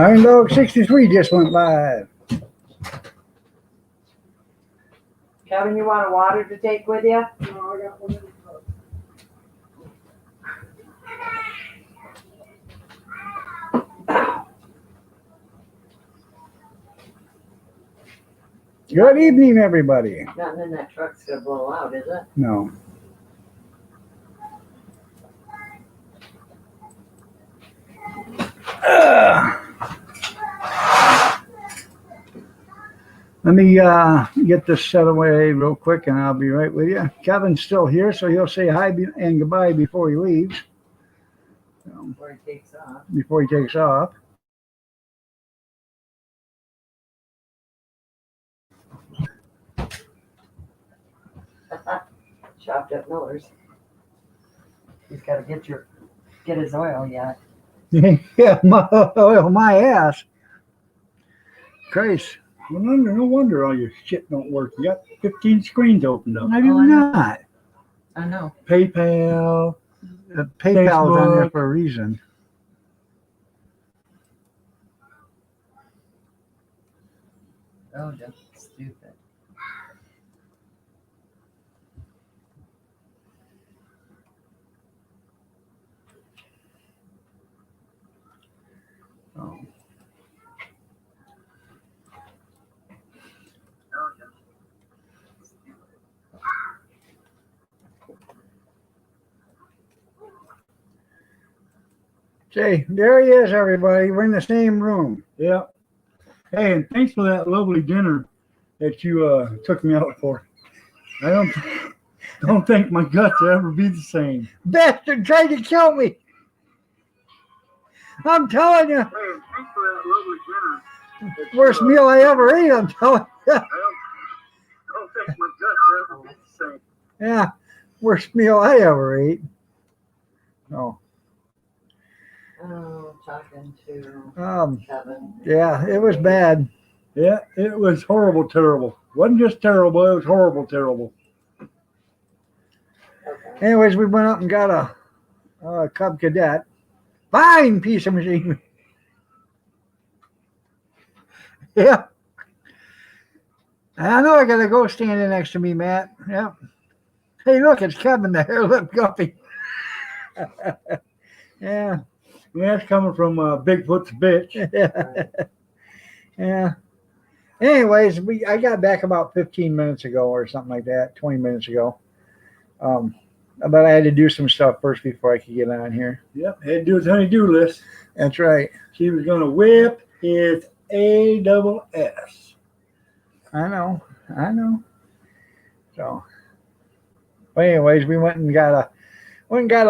Iron Dog 63 just went live. Kevin, you want a water to take with you? No, I got one in the cup. Good evening, everybody. Nothing in that truck's gonna blow out, is it? No. Let me get this set away real quick and I'll be right with you. Kevin's still here, so he'll say hi and goodbye before he leaves. Before he takes off. Before he takes off. Chopped up Millers. He's gotta get his oil yet. Yeah, my ass. Christ. No wonder all your shit don't work. You got 15 screens opened up. I do not. I know. PayPal. PayPal's on there for a reason. Oh, that's stupid. Oh. Jay, there he is, everybody. We're in the same room. Yeah. Hey, and thanks for that lovely dinner that you took me out for. I don't think my guts will ever be the same. Bastard tried to kill me. I'm telling you. Hey, thanks for that lovely dinner. Worst meal I ever ate, I'm telling you. I don't think my guts will ever be the same. Yeah, worst meal I ever ate. Oh. Oh, talking to Kevin. Yeah, it was bad. Yeah, it was horrible, terrible. Wasn't just terrible, it was horrible, terrible. Okay. Anyways, we went up and got a Cub Cadet. Fine piece of machinery. Yeah. I know I got a ghost standing next to me, Matt. Yeah. Hey, look, it's Kevin, the hair-lip guppy. Yeah. Yeah, that's coming from Bigfoot's bitch. Yeah. Yeah. Anyways, I got back about 15 minutes ago or something like that, 20 minutes ago. But I had to do some stuff first before I could get on here. Yep, had to do his honey-do list. That's right. She was going to whip his ASS. I know. So, but anyways, we went and got a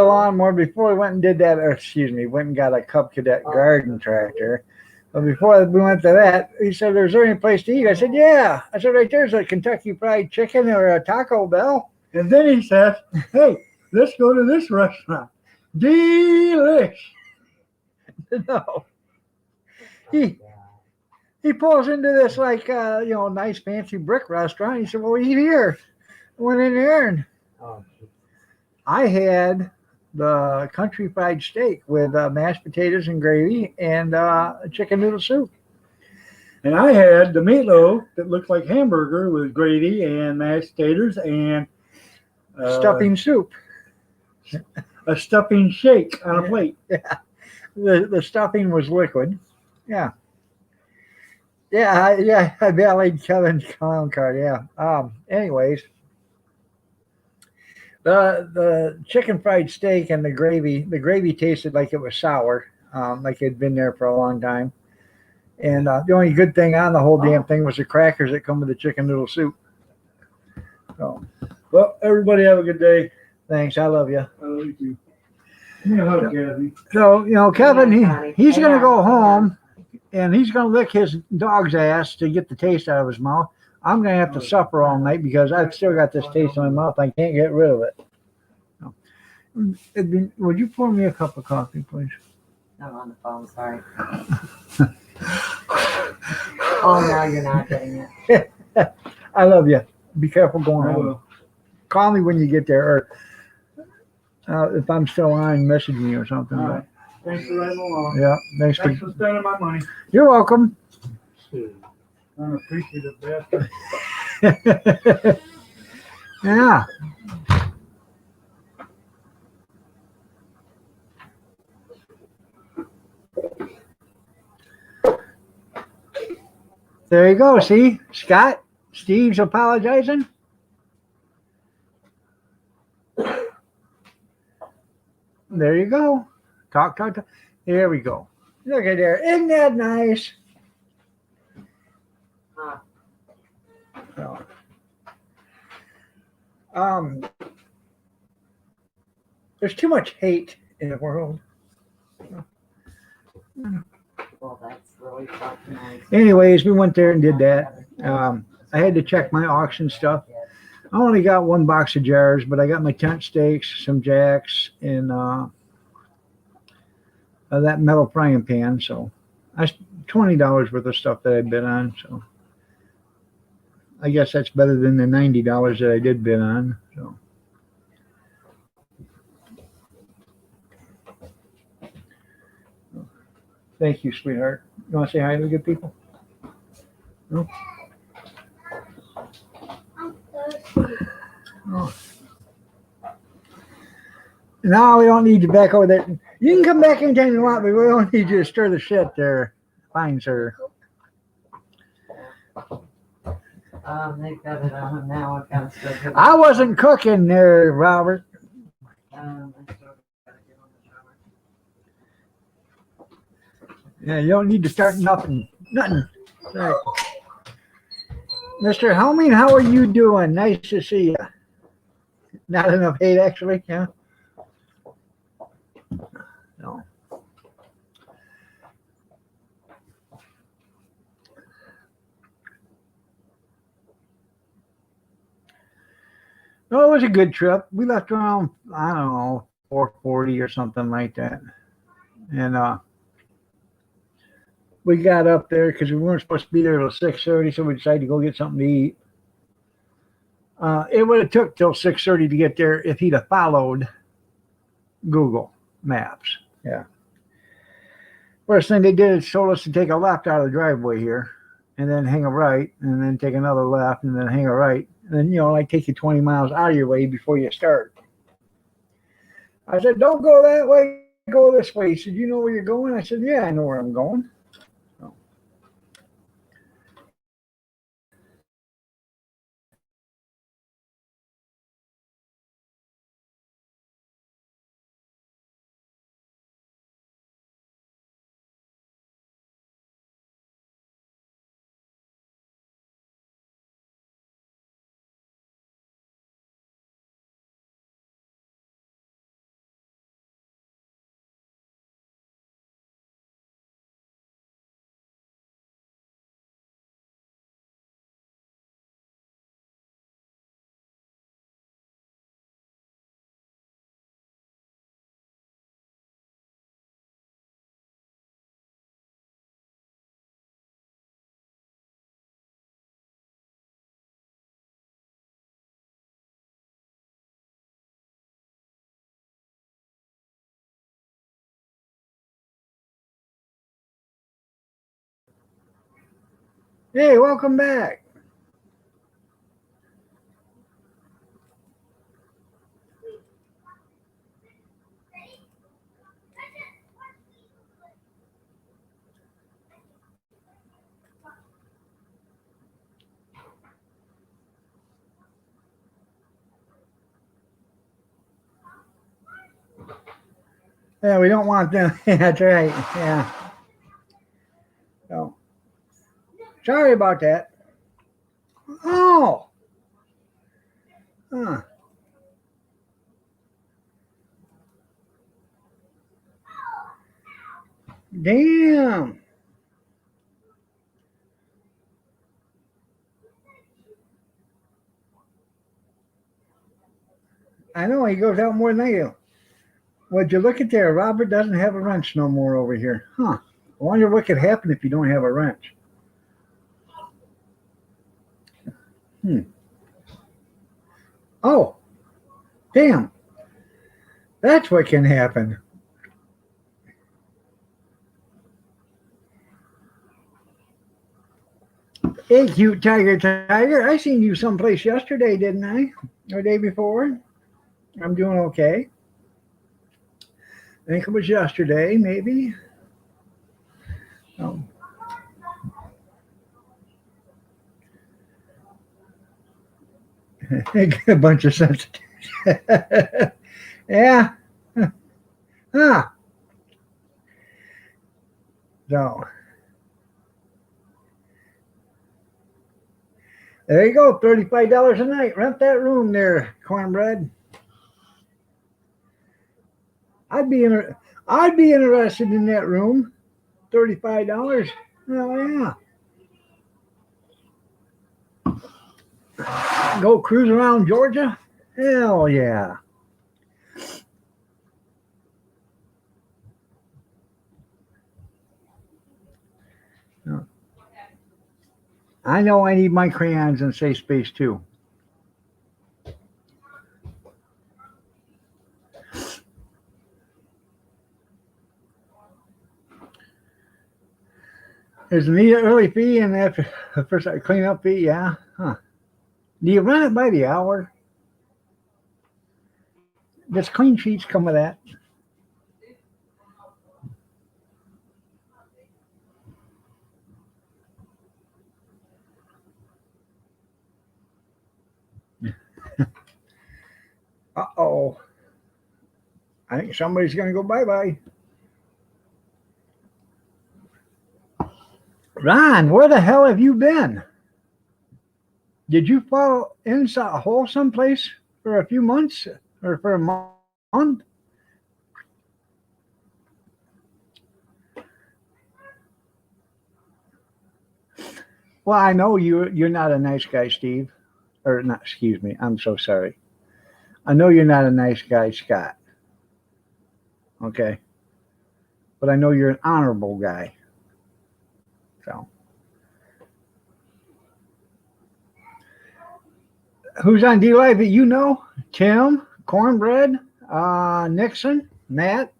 lawnmower before we went and did that. Or excuse me, went and got a Cub Cadet garden tractor. But before we went to that, he said, "Is there any place to eat?" I said, "Yeah." I said, "Right there's a Kentucky Fried Chicken or a Taco Bell." And then he says, "Hey, let's go to this restaurant. Delish." No. He pulls into this nice fancy brick restaurant. He said, "Well, eat here." I went in there and I had the country fried steak with mashed potatoes and gravy and chicken noodle soup. And I had the meatloaf that looked like hamburger with gravy and mashed potatoes and Stuffing soup. A stuffing shake on a plate. Yeah. The stuffing was liquid. Yeah. Yeah, I valeted Kevin's clown card. Yeah. Anyways, the chicken fried steak and the gravy tasted like it was sour, like it had been there for a long time. And the only good thing on the whole damn thing was the crackers that come with the chicken noodle soup. So, well, everybody have a good day. Thanks. I love you. I love you too. Give me a hug, Kathy. So, Kevin, he's going to go home and he's going to lick his dog's ass to get the taste out of his mouth. I'm going to have to suffer all night because I've still got this taste in my mouth. I can't get rid of it. Would you pour me a cup of coffee, please? I'm on the phone, sorry. Oh, no, you're not getting it. I love you. Be careful going I home. will. Call me when you get there, or if I'm still on, message me or something. All right. Thanks for riding along. Yeah, thanks Thanks for. for spending my money. You're welcome. Unappreciative bastard. Yeah. There you go. See, Scott, Steve's apologizing. There you go. Talk. There we go. Look at there. Isn't that nice? Huh. So, there's too much hate in the world. Well, that's really fucking nice. Anyways, we went there and did that. I had to check my auction stuff. I only got one box of jars, but I got my tent stakes, some jacks, and that metal frying pan. So that's $20 worth of stuff that I bid on. So I guess that's better than the $90 that I did bid on. So. Thank you, sweetheart. You want to say hi to the good people? No? Oh. No, we don't need you back over there. You can come back anytime you want, but we don't need you to stir the shit there. Fine, sir. They've got it on now. I've got to still get I wasn't cooking there, Robert. I still gotta get on the shower. Yeah, you don't need to start nothing. Nothing. All right. Mr. Helming, how are you doing? Nice to see you. Not enough hate, actually. Yeah. No. No, it was a good trip. We left around, I don't know, 4:40 or something like that. And we got up there because we weren't supposed to be there till 6:30, so we decided to go get something to eat. It would have took till 6:30 to get there if he'd have followed Google Maps. Yeah. First thing they did is told us to take a left out of the driveway here, and then hang a right, and then take another left, and then hang a right, and then like take you 20 miles out of your way before you start. I said, "Don't go that way. Go this way." He said, "You know where you're going?" I said, "Yeah, I know where I'm going." So. Hey, welcome back. Yeah, we don't want them. That's right. Yeah. So, sorry about that. Oh. Huh. Damn. I know he goes out more than I do. Would you look at there? Robert doesn't have a wrench no more over here. Huh. I wonder what could happen if you don't have a wrench. Oh. Damn. That's what can happen. Hey, cute tiger. I seen you someplace yesterday, didn't I? Or day before? I'm doing okay. I think it was yesterday, maybe. Oh. A bunch of sensitives. Yeah. Huh. So there you go. $35 a night. Rent that room there, cornbread. I'd be I'd be interested in that room. $35. Oh yeah. Go cruise around Georgia. Hell yeah. I know I need my crayons in safe space too. There's an early fee and after the first cleanup fee, yeah. Huh. Do you run it by the hour? Does clean sheets come with that? Uh-oh. I think somebody's gonna go bye-bye. Ron, where the hell have you been? Did you fall inside a hole someplace for a few months or for a month? Well, I know you're not a nice guy, Steve. Or not, excuse me. I'm so sorry. I know you're not a nice guy, Scott. Okay. But I know you're an honorable guy. So who's on D Live that you know? Tim, Cornbread, Nixon, Matt,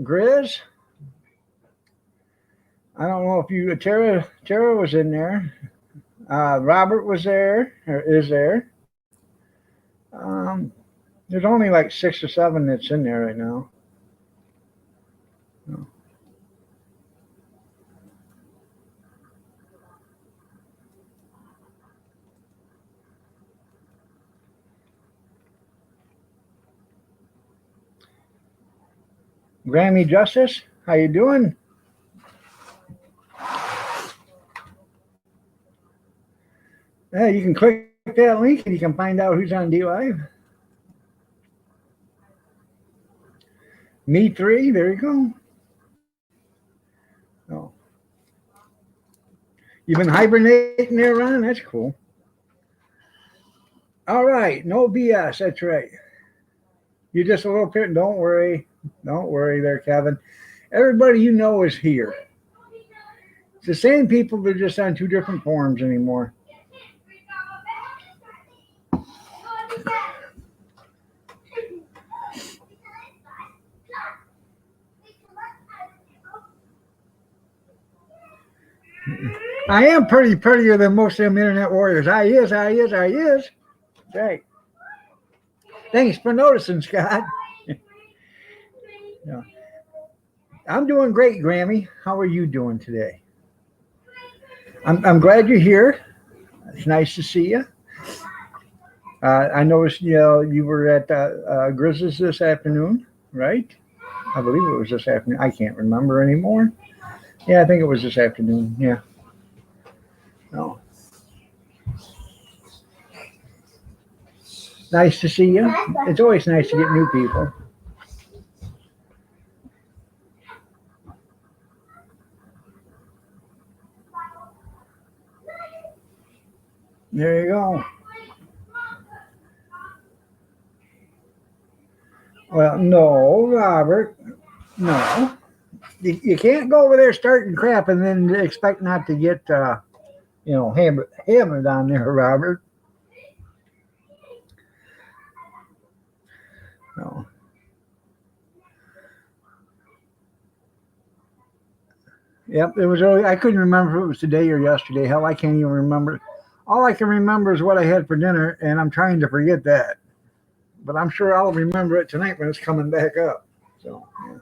Grizz. I don't know if you Tara was in there. Robert was there or is there. Um, there's only like 6 or 7 that's in there right now. No. Grammy Justice, how you doing? Yeah, you can click that link and you can find out who's on D Live. Me three, there you go. Oh. You've been hibernating there, Ron? That's cool. All right, no BS. That's right. You're just a little bit. Don't worry. Don't worry there, Kevin. Everybody you know is here. It's the same people, they're just on 2 different forums anymore. I am prettier than most of them internet warriors. I is. Right. Thanks for noticing, Scott. Yeah. I'm doing great, Grammy. How are you doing today? I'm glad you're here. It's nice to see you. I noticed you were at Grizzlies this afternoon, right? I believe it was this afternoon. I can't remember anymore. Yeah, I think it was this afternoon. Yeah. Oh, nice to see you. It's always nice to get new people. There you go. Well, no, Robert. No. You can't go over there starting crap and then expect not to get, hammered on there, Robert. No. Yep, it was early. I couldn't remember if it was today or yesterday. Hell, I can't even remember. All I can remember is what I had for dinner, and I'm trying to forget that. But I'm sure I'll remember it tonight when it's coming back up. So, yeah.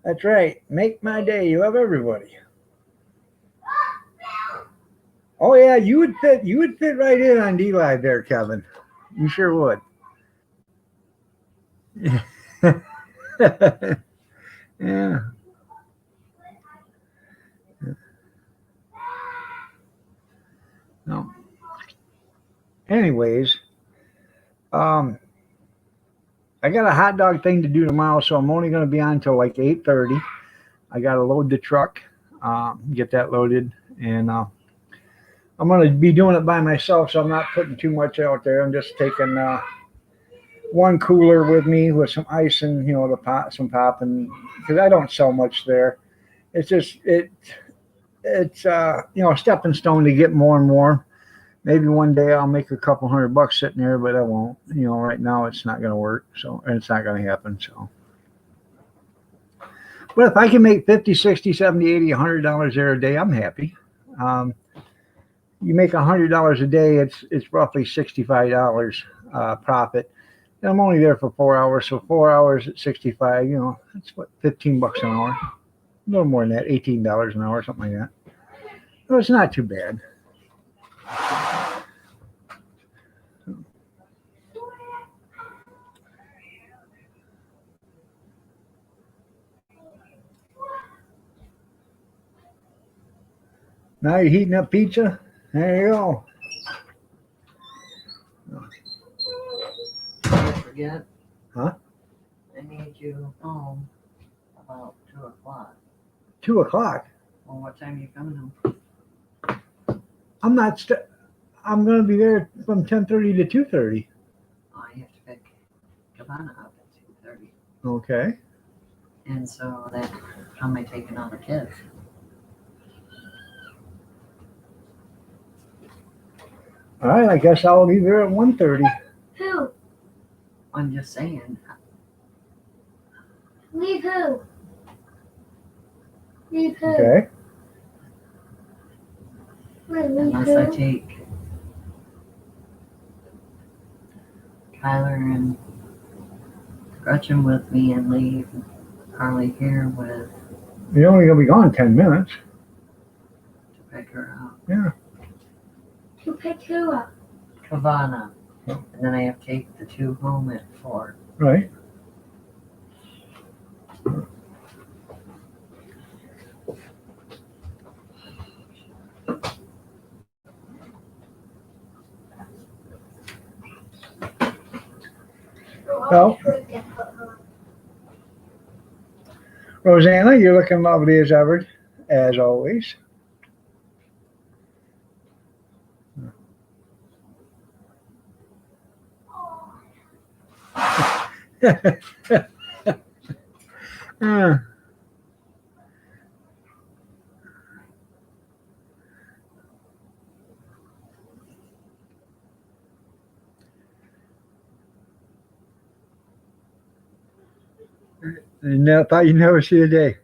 That's right. Make my day. You love everybody. Oh yeah, you would fit. You would fit right in on D Live there, Kevin. You sure would. Yeah. No. Anyways, um, I got a hot dog thing to do tomorrow, so I'm only going to be on until like 8:30. I got to load the truck, get that loaded, and I'm going to be doing it by myself, so I'm not putting too much out there. I'm just taking one cooler with me with some ice and the pot, some pop, and because I don't sell much there, it's just it's a stepping stone to get more and more. Maybe one day I'll make a couple $100 sitting there, but I won't. Right now it's not going to work, so and it's not going to happen. So, but if I can make 50, 60, 70, 80, $100 there a day, I'm happy. Um, you make $100 a day, it's roughly $65 profit. And I'm only there for 4 hours, so 4 hours at 65. That's what $15 an hour, a little more than that, $18 an hour, something like that. So it's not too bad. Now you're heating up pizza. There you go. I forget. Huh? I need you home about 2:00. 2 o'clock. Well, what time are you coming home? I'm not. I'm going to be there from 10:30 to 2:30. Oh, I have to pick Cabana up at 2:30. Okay. And so that, how am I taking all the kids? All right. I guess I'll be there at 1:30. Who? I'm just saying. Leave who? Leave who? Okay. Wait, leave Unless who? I take Kyler and Gretchen with me and leave Carly here with You're only going to be gone 10 minutes. to pick her up. Yeah. To pick who up? Cabana. Oh. And then I have to take the 2 home at 4. Right. Well, Rosanna, you're looking lovely as ever, as always. Uh, I thought you'd never see a day.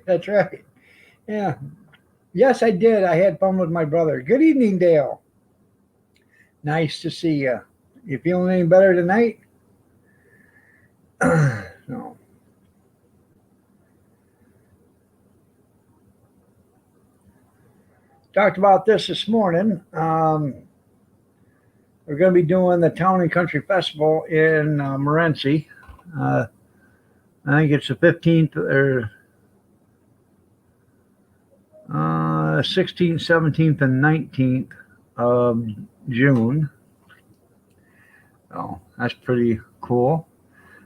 That's right. Yeah. Yes, I did. I had fun with my brother. Good evening, Dale. Nice to see you. You feeling any better tonight? No. Talked about this morning. We're going to be doing the Town and Country Festival in Morenci. I think it's the 15th or 16th, 17th, and 19th of June. Oh, that's pretty cool.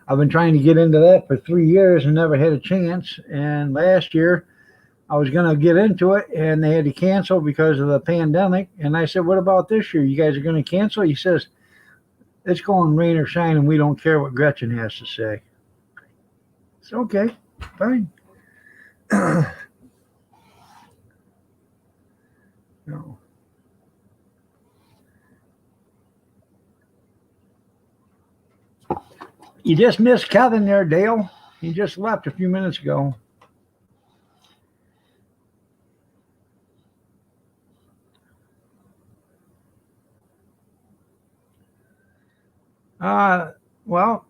I've been trying to get into that for 3 years and never had a chance. And last year, I was going to get into it, and they had to cancel because of the pandemic. And I said, what about this year? You guys are going to cancel? He says, it's going rain or shine, and we don't care what Gretchen has to say. It's okay. Fine. No. You just missed Kevin there, Dale. He just left a few minutes ago. Well,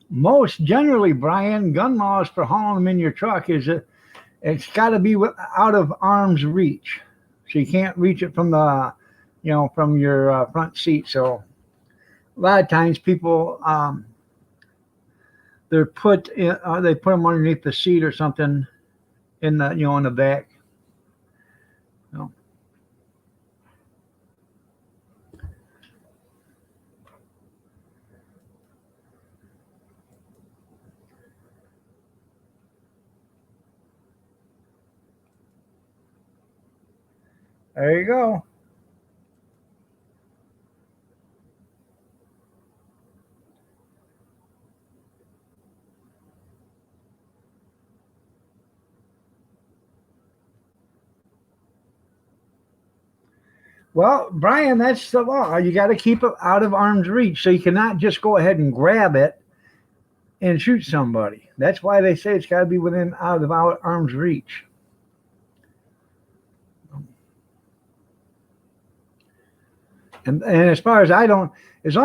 most generally, Brian, gun laws for hauling them in your truck is that it's got to be out of arm's reach. So you can't reach it from the, from your front seat. So a lot of times people, they put them underneath the seat or something in the, in the back. So. There you go. Well, Brian, that's the law. You got to keep it out of arm's reach. So you cannot just go ahead and grab it and shoot somebody. That's why they say it's got to be out of arm's reach. And as far as I think as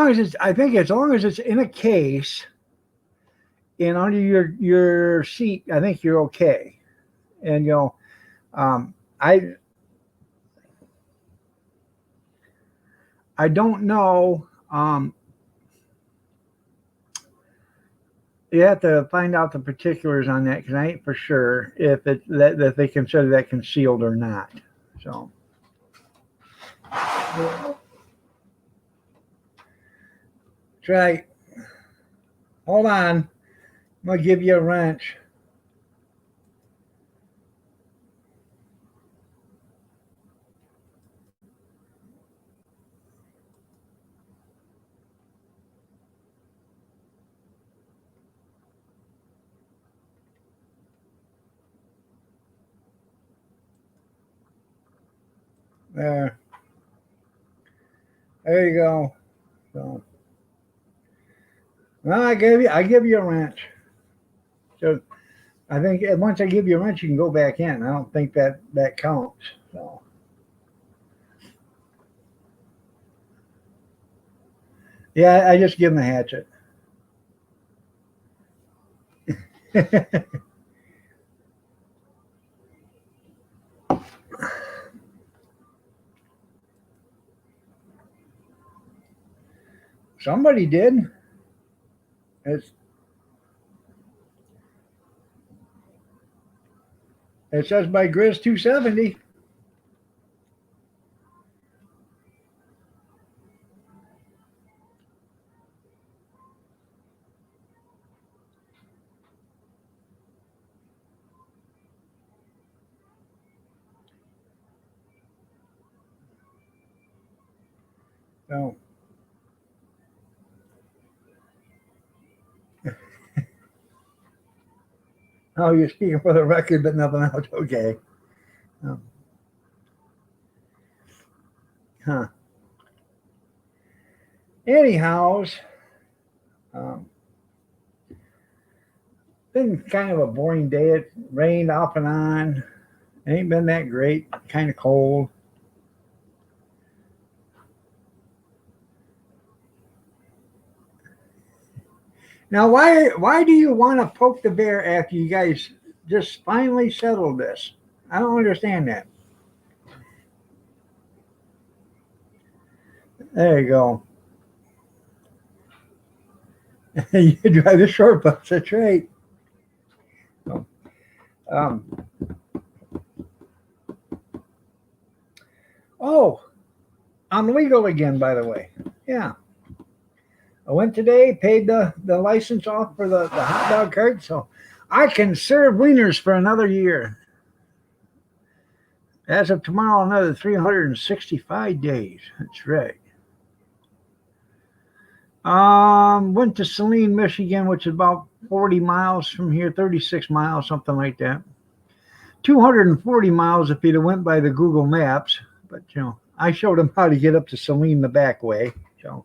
long as it's in a case and under your seat, I think you're okay. And I don't know. You have to find out the particulars on that because I ain't for sure if that they consider that concealed or not. So. Right. Hold on. I'm going to give you a wrench. There. There you go. So. Well, I give you a wrench. So I think once I give you a wrench, you can go back in. I don't think that counts. So. Yeah, I just give him a hatchet. Somebody did. It says by Grizz 270. So. Oh, you're speaking for the record, but nothing else. Okay. Huh. Anyhows, been kind of a boring day. It rained off and on. It ain't been that great. Kind of cold. Now, why do you want to poke the bear after you guys just finally settled this? I don't understand that. There you go. You drive the short bus. That's right. Oh, I'm legal again, by the way. Yeah. I went today, paid the license off for the hot dog cart, so I can serve wieners for another year. As of tomorrow, another 365 days. That's right. Went to Saline, Michigan, which is about 40 miles from here, 36 miles, something like that. 240 miles if you'd have went by the Google Maps, but I showed them how to get up to Saline the back way. So,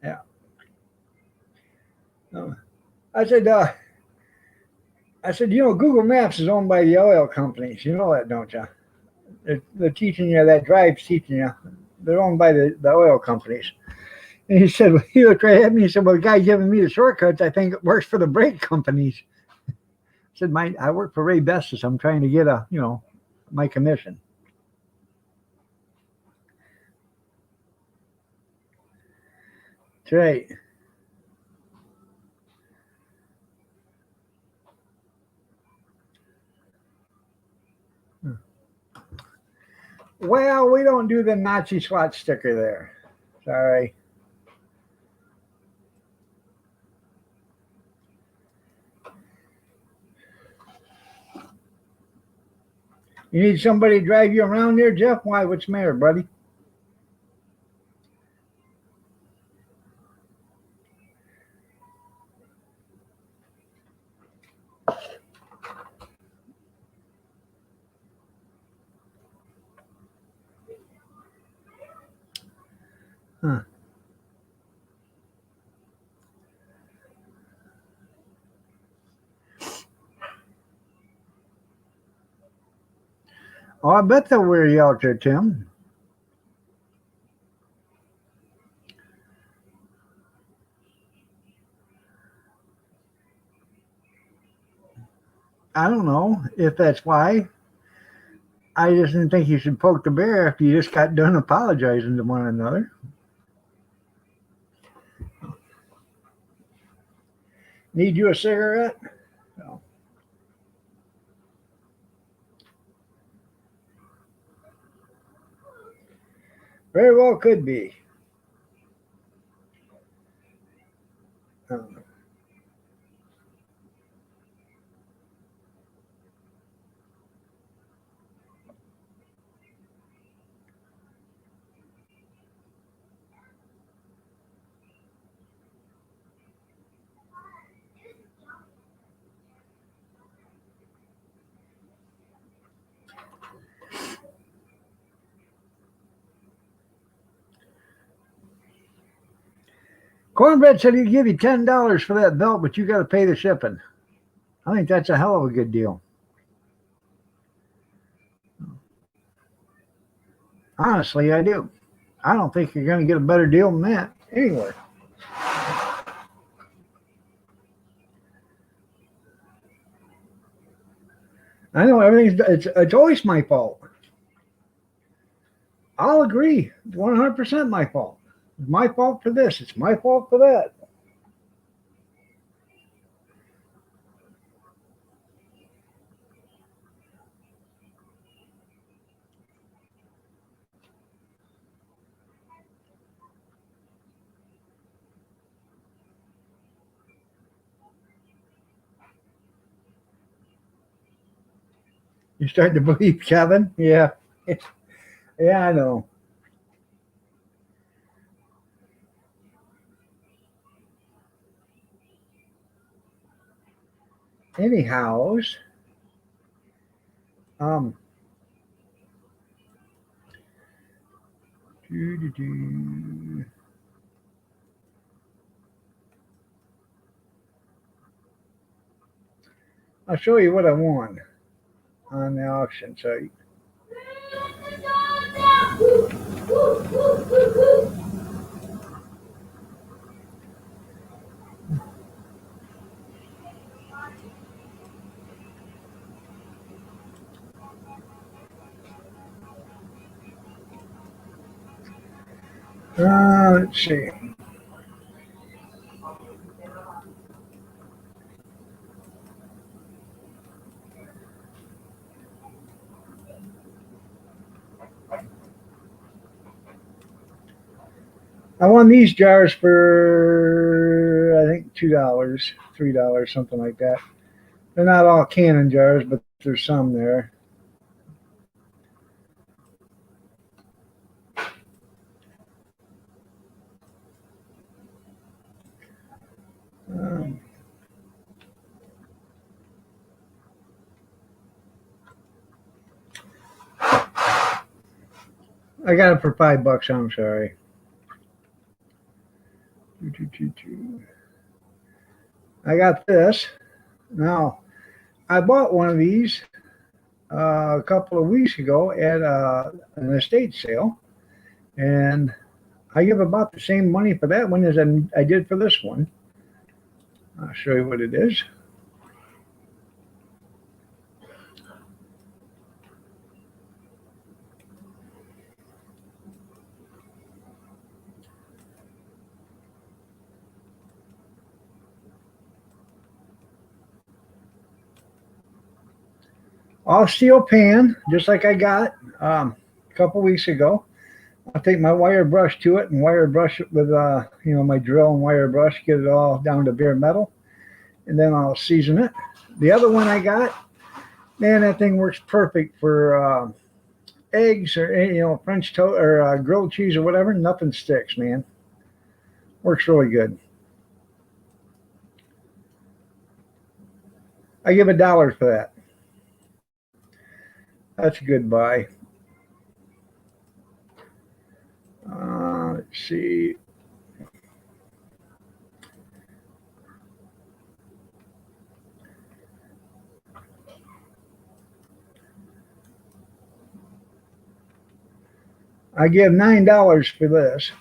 yeah. I said, you know, Google Maps is owned by the oil companies. You know that, don't you? They're teaching you that drive's teaching you. They're owned by the oil companies. And he said, well, he looked right at me. He said, well, the guy giving me the shortcuts, I think it works for the brake companies. I said, I work for Ray Bestis. I'm trying to get my commission. That's right. Well, we don't do the Nazi SWAT sticker there. Sorry. You need somebody to drive you around there, Jeff? Why? What's the matter, buddy? Huh. Oh, I bet they'll wear you out there, Tim. I don't know if that's why. I just didn't think you should poke the bear after you just got done apologizing to one another. Need you a cigarette? No. Very well could be. Um, Cornbread said he'd give you $10 for that belt, but you got to pay the shipping. I think that's a hell of a good deal. Honestly, I do. I don't think you're going to get a better deal than that anywhere. I know it's always my fault. I'll agree. 100% my fault. It's my fault for this. It's my fault for that. You starting to believe Kevin? Yeah. Yeah, I know. Anyhows, um, I'll show you what I won on the auction site. Let's see. I won these jars for, I think, $2, $3, something like that. They're not all cannon jars, but there's some there. I got it for $5. I'm sorry. I got this. Now, I bought one of these a couple of weeks ago at an estate sale, and I give about the same money for that one as I did for this one. I'll show you what it is. All steel pan, just like I got a couple weeks ago. I'll take my wire brush to it and wire brush it with my drill and wire brush, get it all down to bare metal, and then I'll season it. The other one I got, man, that thing works perfect for eggs or French toast or grilled cheese or whatever. Nothing sticks, man. Works really good. I give $1 for that. That's a good buy. Let's see. I give $9 for this.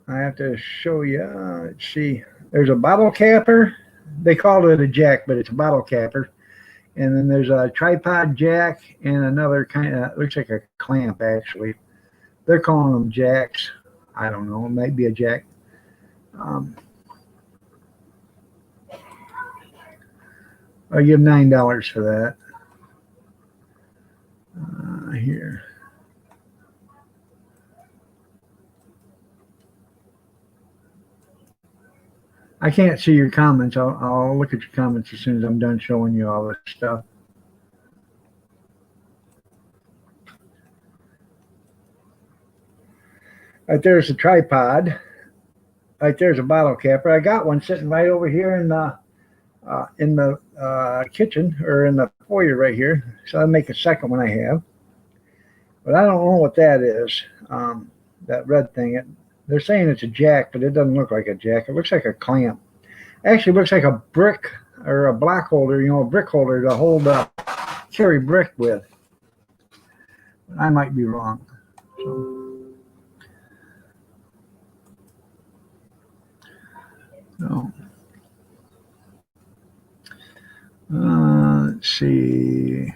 I have to show you. Let's see. There's a bottle capper. They call it a jack, but it's a bottle capper. And then there's a tripod jack and another kind of, looks like a clamp actually. They're calling them jacks. I don't know. It might be a jack. I give $9 for that. Here. I can't see your comments. I'll look at your comments as soon as I'm done showing you all this stuff. Right there's a tripod. Right there's a bottle capper. I got one sitting right over here in the kitchen or in the foyer right here. So I'll make a second one I have. But I don't know what that is. That red thing. They're saying it's a jack, but it doesn't look like a jack. It looks like a clamp. Actually, it looks like a brick or a block holder, a brick holder to hold carry brick with. I might be wrong. So, let's see.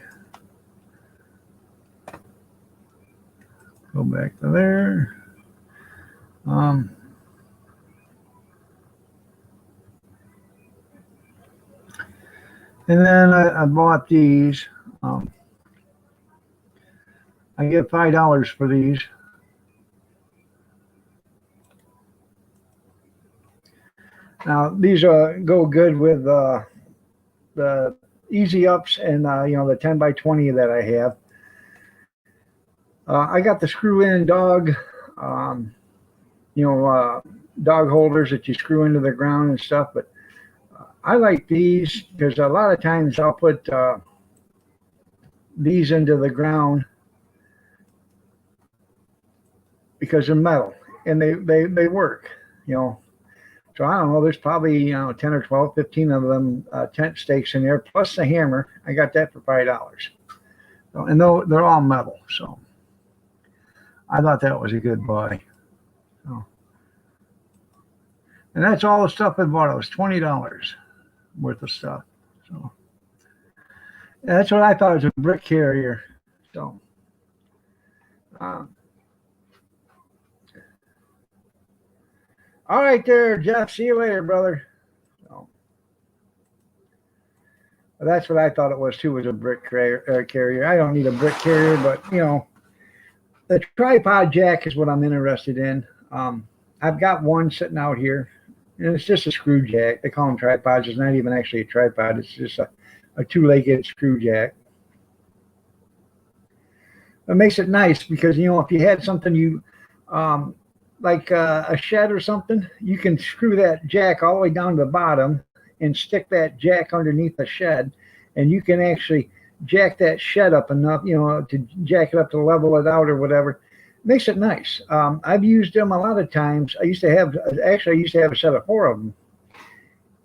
Go back to there. And then I bought these. I get $5 for these. Now these go good with the easy ups and the 10x20 that I have. I got the screw-in dog, dog holders that you screw into the ground and stuff, but I like these because a lot of times I'll put these into the ground because they're metal and they work, So I don't know, there's probably 10 or 12, 15 of them tent stakes in there, plus the hammer. I got that for $5. So, and they're all metal, so I thought that was a good buy. So, and that's all the stuff I bought. It was $20 worth of stuff. So that's what I thought was a brick carrier. So all right there, Jeff. See you later, brother. So, well, that's what I thought it was too, was a brick carrier. I don't need a brick carrier, but the tripod jack is what I'm interested in. I've got one sitting out here, and it's just a screw jack. They call them tripods. It's not even actually a tripod. It's just a two-legged screw jack. It makes it nice because, if you had something like a shed or something, you can screw that jack all the way down to the bottom and stick that jack underneath the shed, and you can actually jack that shed up enough, to jack it up to level it out or whatever. Makes it nice. I've used them a lot of times. I used to have a set of 4 of them,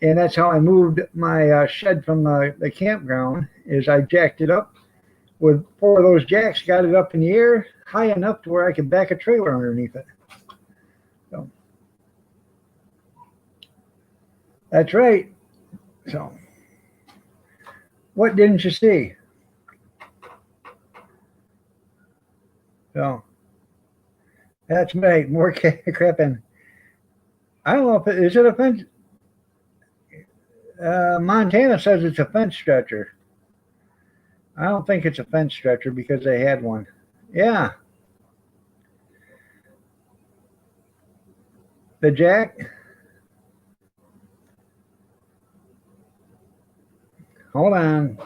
and that's how I moved my shed from the campground. Is I jacked it up with 4 of those jacks, got it up in the air high enough to where I could back a trailer underneath it. So that's right. So what didn't you see? So that's right. More crap in. I don't know if is it a fence. Montana says it's a fence stretcher. I don't think it's a fence stretcher because they had one. Yeah. The jack. Hold on.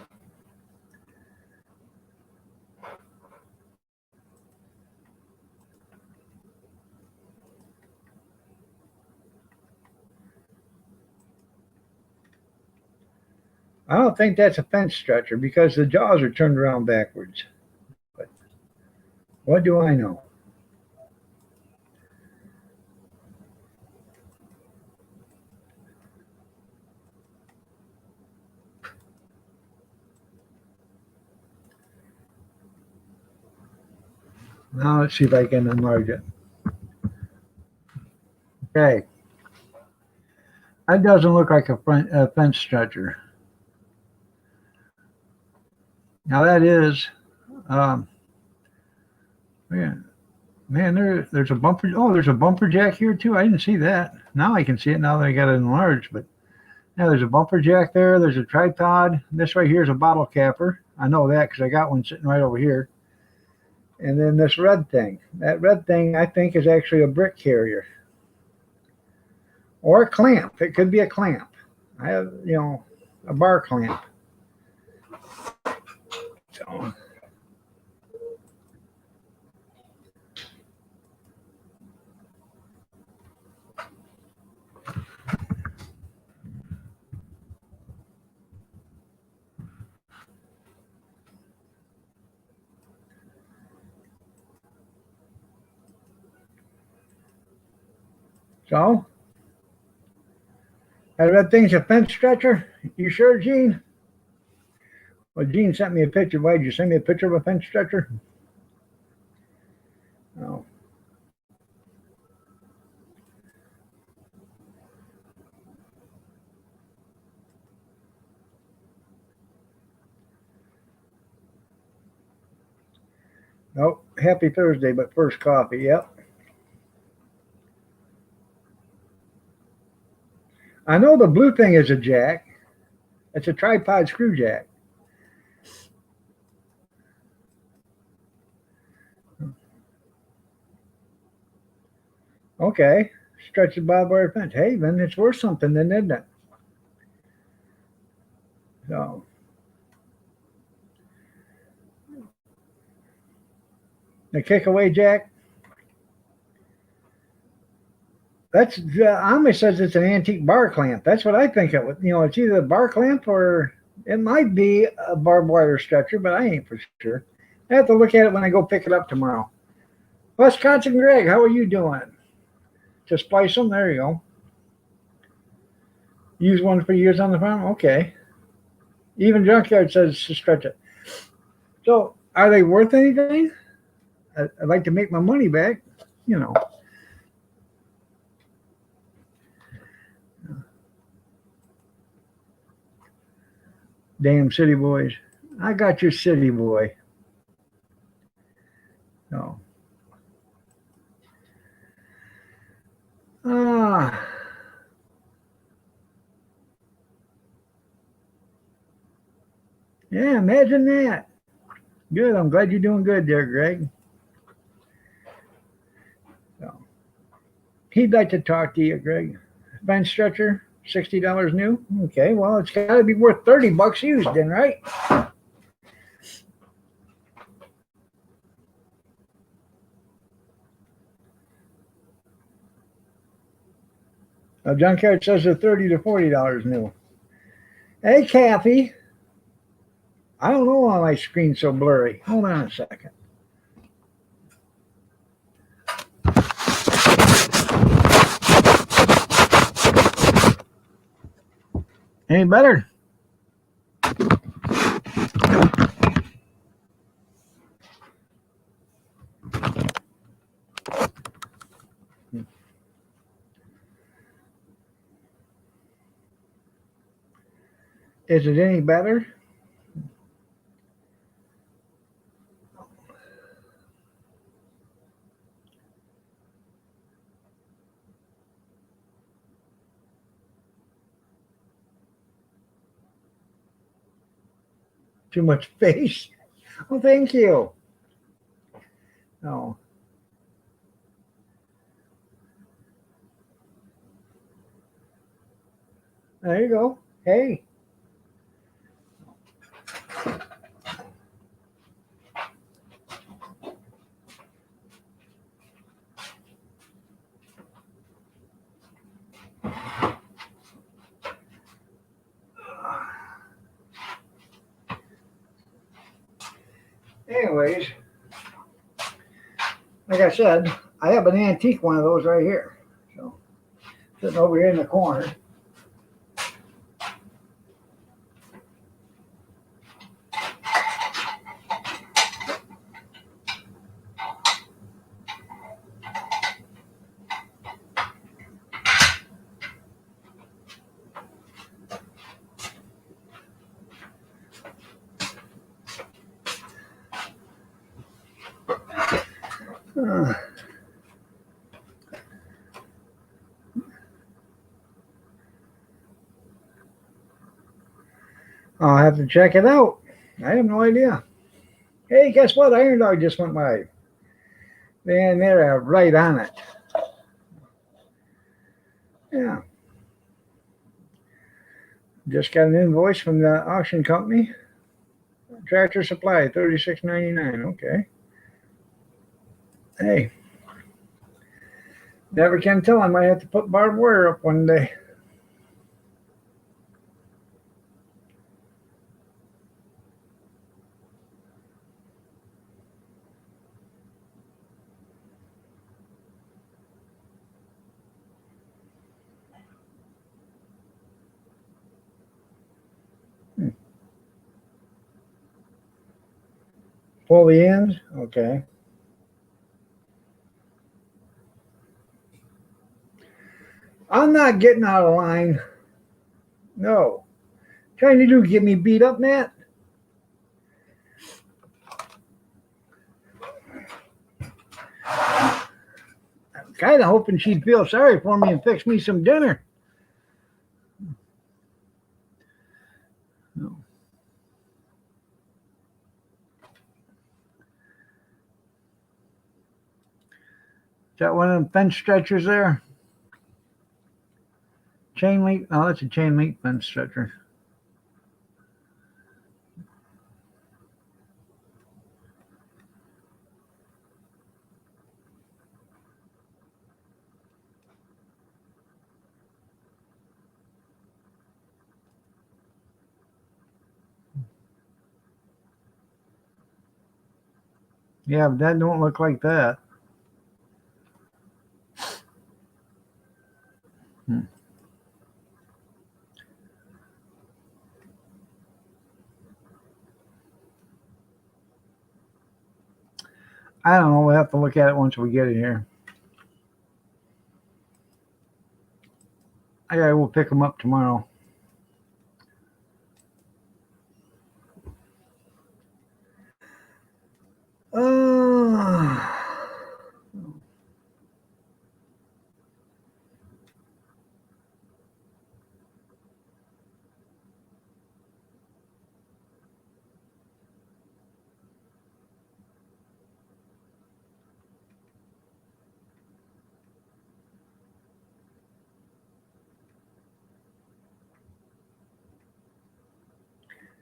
I don't think that's a fence stretcher because the jaws are turned around backwards. But what do I know? Now let's see if I can enlarge it. Okay. That doesn't look like a fence stretcher. Now that is, yeah, man, there's a bumper. Oh, there's a bumper jack here too. I didn't see that. Now I can see it now that I got it enlarged. But yeah, there's a bumper jack there. There's a tripod. This right here is a bottle capper. I know that because I got one sitting right over here. And then this red thing. That red thing I think is actually a brick carrier. Or a clamp. It could be a clamp. I have, a bar clamp. So. So, that red thing's a fence stretcher? You sure, Gene? Well, Gene sent me a picture. Why did you send me a picture of a fence stretcher? Oh. Nope. Happy Thursday, but first coffee. Yep. I know the blue thing is a jack. It's a tripod screw jack. Okay. Stretch the barbed wire fence. Hey, then it's worth something then, isn't it? So. The kick away jack. That's Amish says it's an antique bar clamp. That's what I think it was. It's either a bar clamp or it might be a barbed wire stretcher, but I ain't for sure. I have to look at it when I go pick it up tomorrow. Wisconsin Greg, how are you doing? To splice them, there you go. Use one for years on the farm? Okay. Even Junkyard says to stretch it. So, are they worth anything? I'd like to make my money back, Damn city boys. I got your city boy. No. Yeah, imagine that. Good. I'm glad you're doing good there, Greg. So, he'd like to talk to you, Greg. Fence stretcher, $60 new. Okay, well, it's got to be worth $30 used, then, right? Junkyard says they're $30 to $40 new. Hey, Kathy. I don't know why my screen's so blurry. Hold on a second. Any better? Is it any better? Too much face? Well, thank you. Oh. There you go. Hey. Anyways, like I said, I have an antique one of those right here. So, sitting over here in the corner. I'll have to check it out. I have no idea. Hey, guess what? Iron Dog just went by. Man, they're right on it. Yeah. Just got an invoice from the auction company. Tractor Supply, $36.99. Okay. Hey. Never can tell. I might have to put barbed wire up one day. Pull the ends? Okay. I'm not getting out of line. No. Trying to do get me beat up, Matt? I'm kind of hoping she'd feel sorry for me and fix me some dinner. No. Is that one of them fence stretchers there? Chain link? Oh, that's a chain link fence stretcher. Yeah, but that don't look like that. I don't know. We'll have to look at it once we get it here. I will pick them up tomorrow.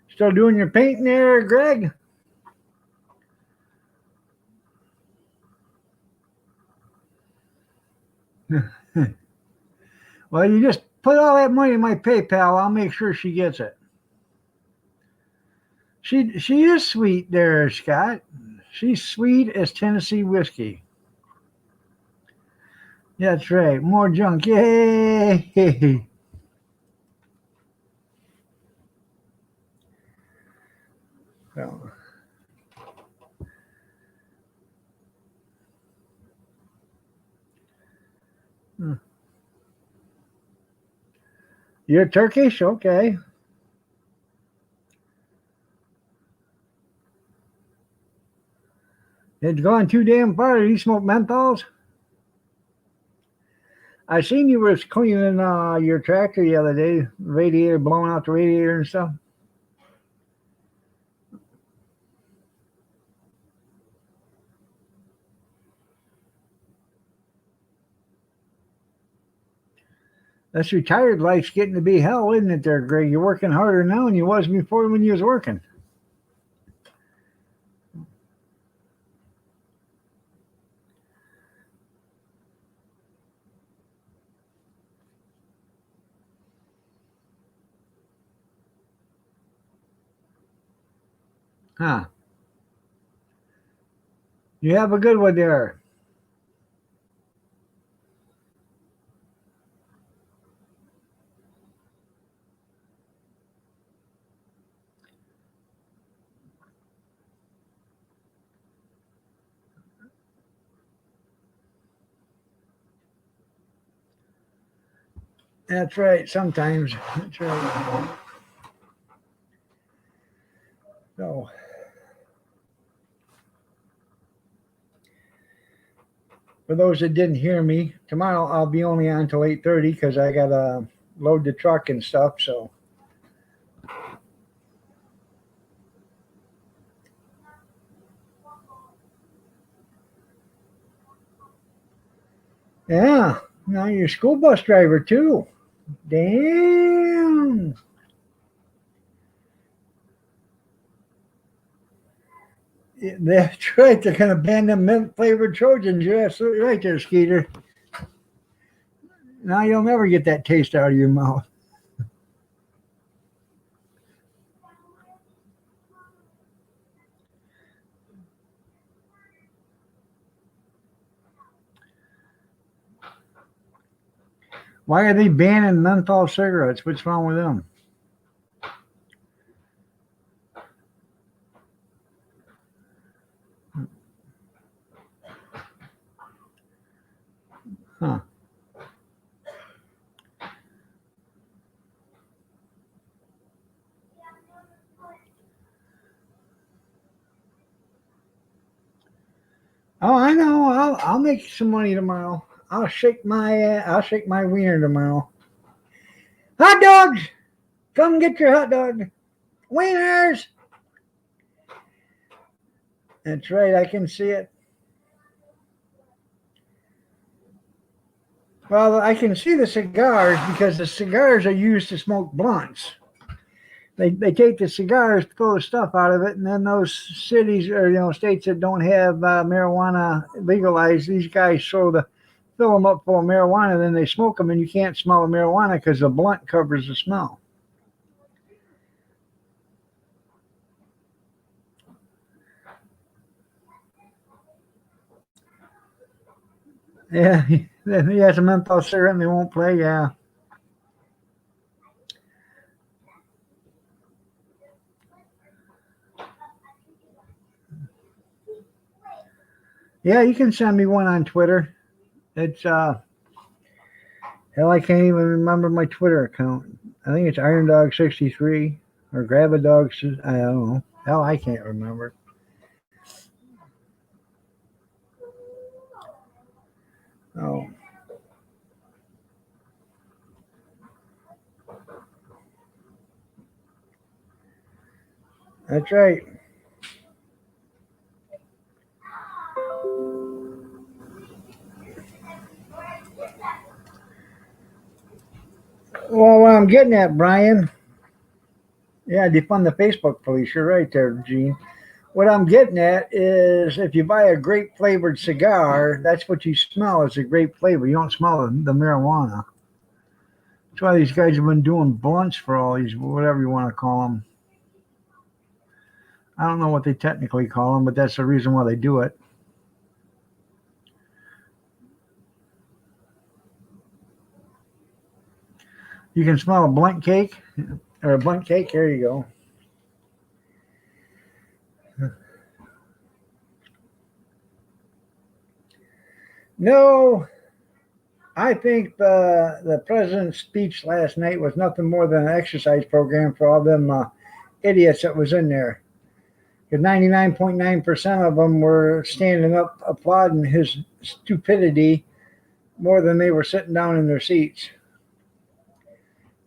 Still doing your painting there, Greg? Well, you just put all that money in my PayPal. I'll make sure she gets it. She is sweet there, Scott. She's sweet as Tennessee whiskey. That's right. More junk. Yay! You're Turkish? Okay. It's gone too damn far. You smoke menthols? I seen you was cleaning your tractor the other day, radiator, blowing out the radiator and stuff. That's retired life's getting to be hell, isn't it there, Greg? You're working harder now than you was before when you was working. Huh. You have a good one there. That's right, sometimes. That's right. So, for those that didn't hear me, tomorrow I'll be only on till 8:30 because I got to load the truck and stuff, so. Yeah, now you're a school bus driver too. Damn. Yeah, that's right. They're going to ban them mint flavored Trojans. You're absolutely right there, Skeeter. Now you'll never get that taste out of your mouth. Why are they banning menthol cigarettes? What's wrong with them? Huh. Oh, I know. I'll make some money tomorrow. I'll shake my wiener tomorrow. Hot dogs! Come get your hot dog. Wieners! That's right. I can see it. Well, I can see the cigars because the cigars are used to smoke blunts. They take the cigars, pull the stuff out of it, and then those cities or states that don't have marijuana legalized, these guys fill them up full of marijuana, then they smoke them, and you can't smell the marijuana because the blunt covers the smell. Yeah, he has a menthol cigarette and they won't play. Yeah. Yeah, you can send me one on Twitter. It's hell, I can't even remember my Twitter account. I think it's Iron Dog 63 or Grab a Dog. I don't know. Hell, I can't remember. Oh, that's right. Well, what I'm getting at, Brian. Yeah, defund the Facebook police. You're right there, Gene. What I'm getting at is if you buy a grape flavored cigar, that's what you smell is the grape flavor. You don't smell the marijuana. That's why these guys have been doing blunts for all these, whatever you want to call them. I don't know what they technically call them, but that's the reason why they do it. You can smell a blunt cake or a blunt cake. There you go. No, I think the president's speech last night was nothing more than an exercise program for all them idiots that was in there. Because 99.9% of them were standing up applauding his stupidity more than they were sitting down in their seats.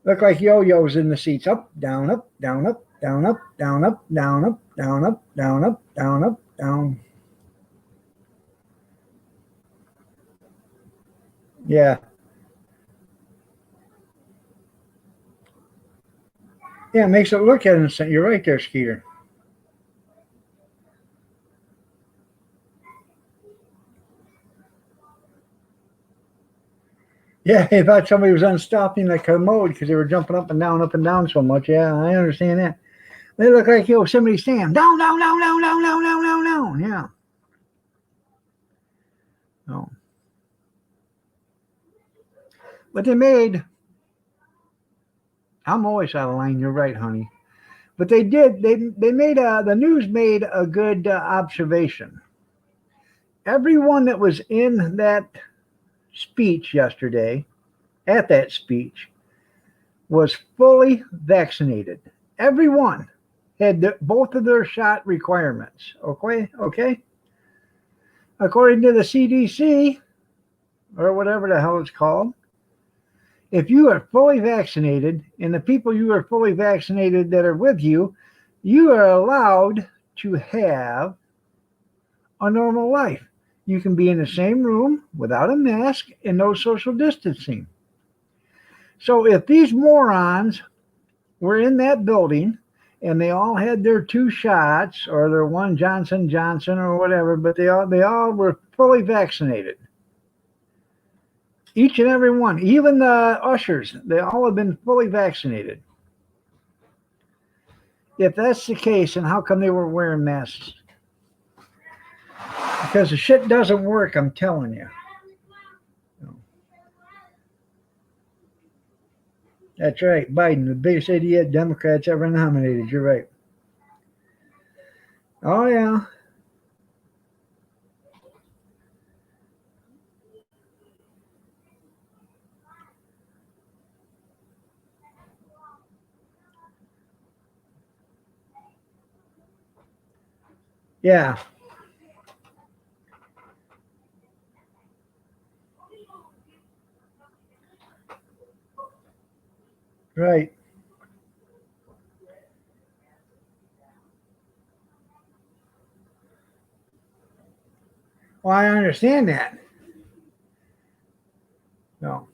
Look like yo-yos in the seats. Up, down, up, down, up, down, up, down, up, down, up, down, up, down, up, down, up, down. Yeah. Yeah, it makes it look innocent. You're right there, Skeeter. Yeah, they thought somebody was unstopping the commode because they were jumping up and down so much. Yeah, I understand that. They look like Yosemite Sam. Down, down, down, down, down, down, down, down, down. Yeah. Oh. But they made. I'm always out of line. You're right, honey. But they did. They made the news made a good observation. Everyone that was in that speech yesterday, at that speech, was fully vaccinated. Everyone had both of their shot requirements. Okay. According to the CDC, or whatever the hell it's called, if you are fully vaccinated and the people you are fully vaccinated that are with you, you are allowed to have a normal life. You can be in the same room without a mask and no social distancing. So if these morons were in that building and they all had their 2 shots or their 1 Johnson Johnson or whatever, but they all were fully vaccinated. Each and every one, even the ushers, they all have been fully vaccinated. If that's the case, then how come they were wearing masks? Because the shit doesn't work, I'm telling you. That's right. Biden, the biggest idiot Democrats ever nominated. You're right. Oh, yeah. Yeah. Right. Well, I understand that. No.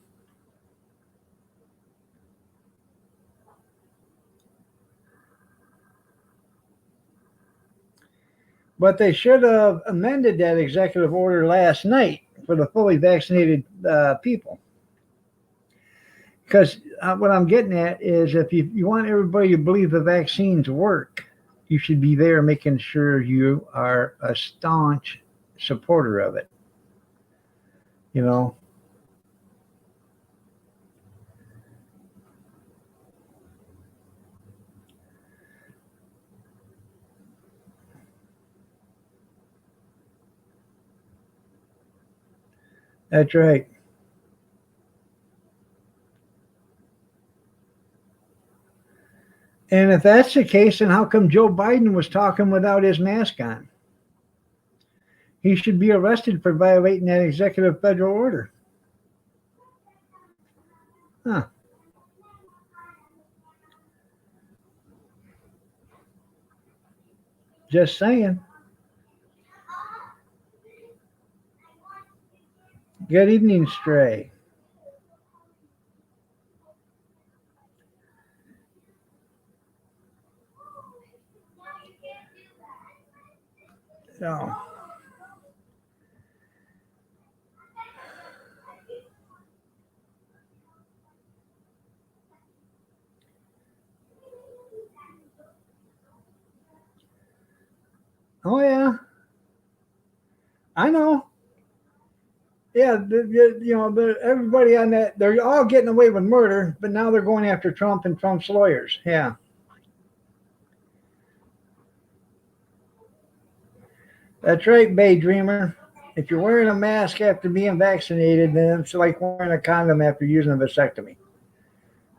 But they should have amended that executive order last night for the fully vaccinated people. Because what I'm getting at is if you want everybody to believe the vaccines work, you should be there making sure you are a staunch supporter of it. You know? That's right. And if that's the case, then how come Joe Biden was talking without his mask on? He should be arrested for violating that executive federal order. Huh. Just saying. Good evening, Stray. So. Oh yeah, I know. Yeah, everybody on that, they're all getting away with murder, but now they're going after Trump and Trump's lawyers. Yeah, that's right, Bay Dreamer. If you're wearing a mask after being vaccinated, then it's like wearing a condom after using a vasectomy.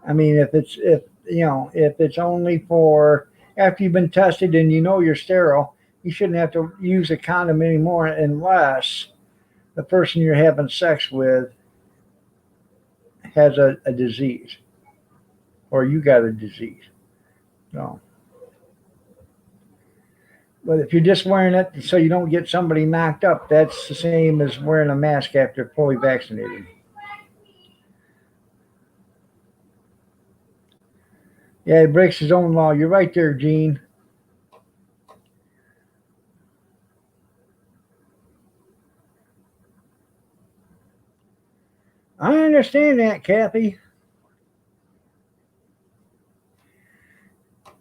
I mean, if it's only for after you've been tested and you know you're sterile, you shouldn't have to use a condom anymore unless the person you're having sex with has a disease or you got a disease. So, but if you're just wearing it so you don't get somebody knocked up, that's the same as wearing a mask after fully vaccinated. Yeah, he breaks his own law. You're right there, Gene. I understand that, Kathy.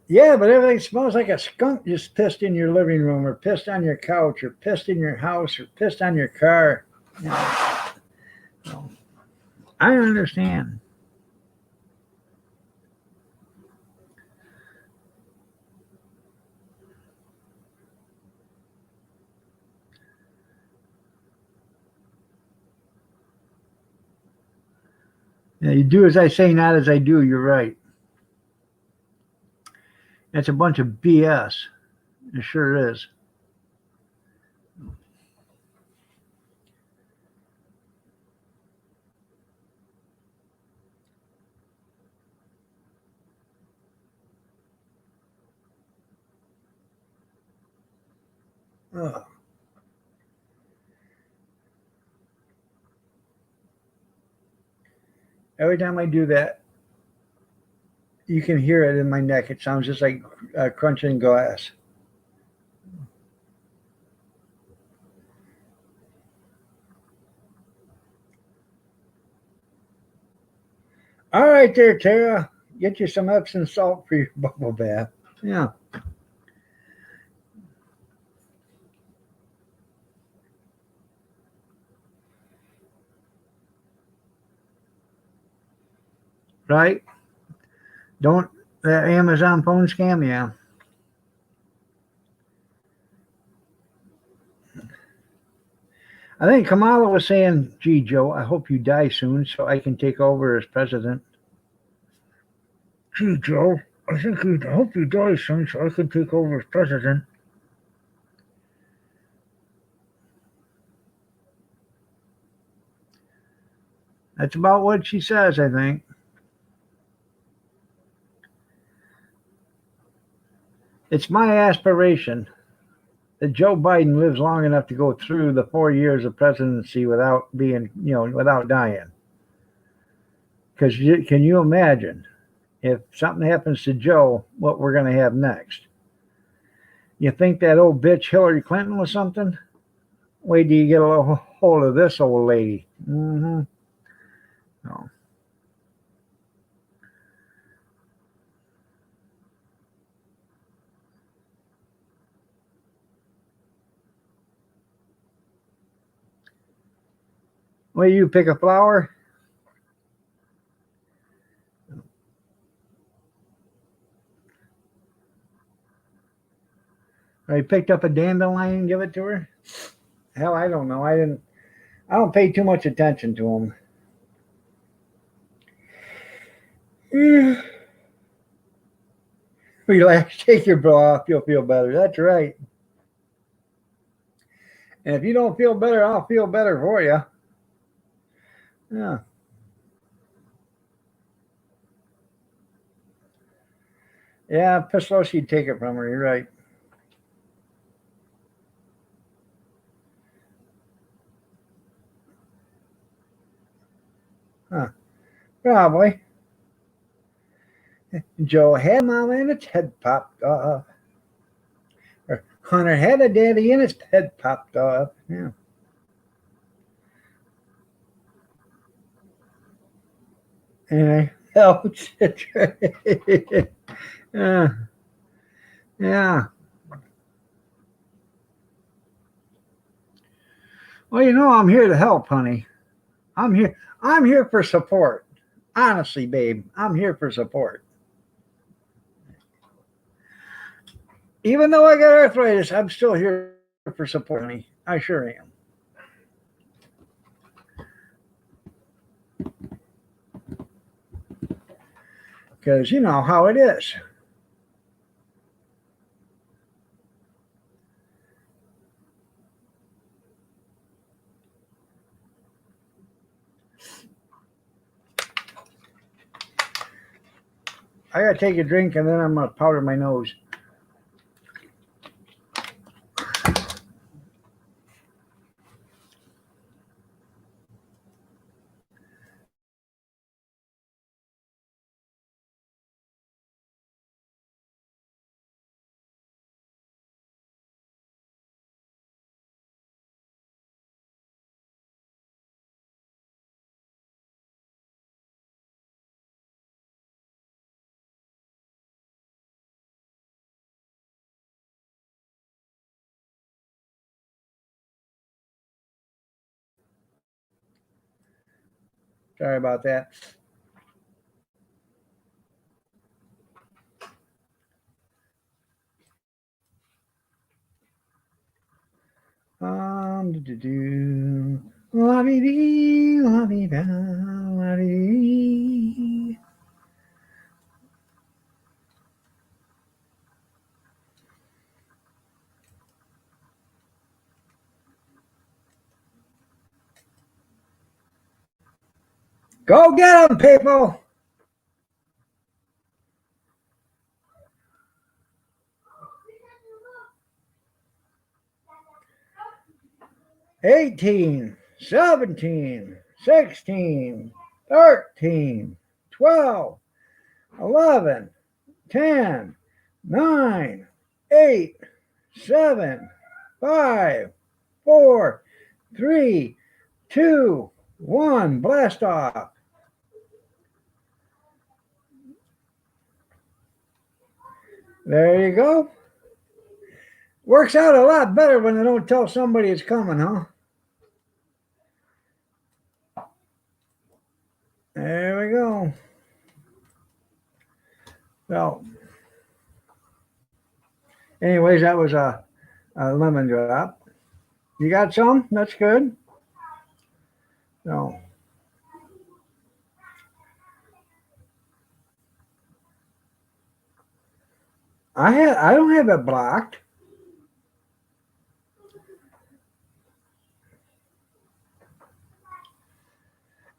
Yeah, but everything smells like a skunk just pissed in your living room or pissed on your couch or pissed in your house or pissed on your car. You know, so, I understand. Yeah, you do as I say, not as I do. You're right. That's a bunch of BS. It sure is. Ugh. Every time I do that, you can hear it in my neck. It sounds just like crunching glass. All right, there, Tara. Get you some Epsom salt for your bubble bath. Yeah. Right? Don't that Amazon phone scam? Yeah. I think Kamala was saying, gee, Joe, I hope you die soon so I can take over as president. Gee, Joe, I hope you die soon so I can take over as president. That's about what she says, I think. It's my aspiration that Joe Biden lives long enough to go through the 4 years of presidency without being, without dying. Because can you imagine if something happens to Joe, what we're going to have next? You think that old bitch Hillary Clinton was something? Wait till you get a hold of this old lady. Mm-hmm. No. Will you pick a flower? Or you picked up a dandelion and give it to her? Hell, I don't know. I don't pay too much attention to them. Relax, take your bra off, you'll feel better. That's right. And if you don't feel better, I'll feel better for you. Yeah. Yeah, Peslowski'd take it from her. You're right. Huh. Probably. Joe had mama and its head popped off. Or Hunter had a daddy and his head popped off. Yeah. And ouch. Yeah. Yeah. Well, I'm here to help, honey. I'm here. I'm here for support. Honestly, babe, I'm here for support. Even though I got arthritis, I'm still here for support, honey. I sure am. because you know how it is. I gotta take a drink and then I'm gonna powder my nose. Sorry about that. Do la dee dee, la dee da, la dee dee. Go get them, people! 18, 17, 16, 13, 12, 11, 10, 9, 8, 7, 5, 4, 3, 2, 1. Blast off. There you go. Works out a lot better when they don't tell somebody it's coming, huh? There we go. So, anyways, that was a lemon drop. You got some? That's good. So, I don't have it blocked.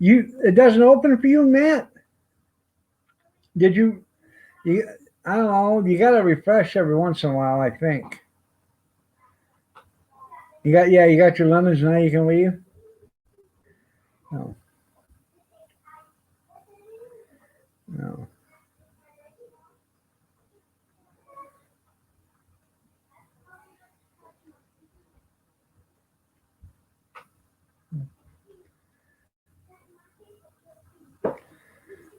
It doesn't open for you, Matt? Did you I don't know, you gotta refresh every once in a while, I think. You got your lemons now you can leave? No. No.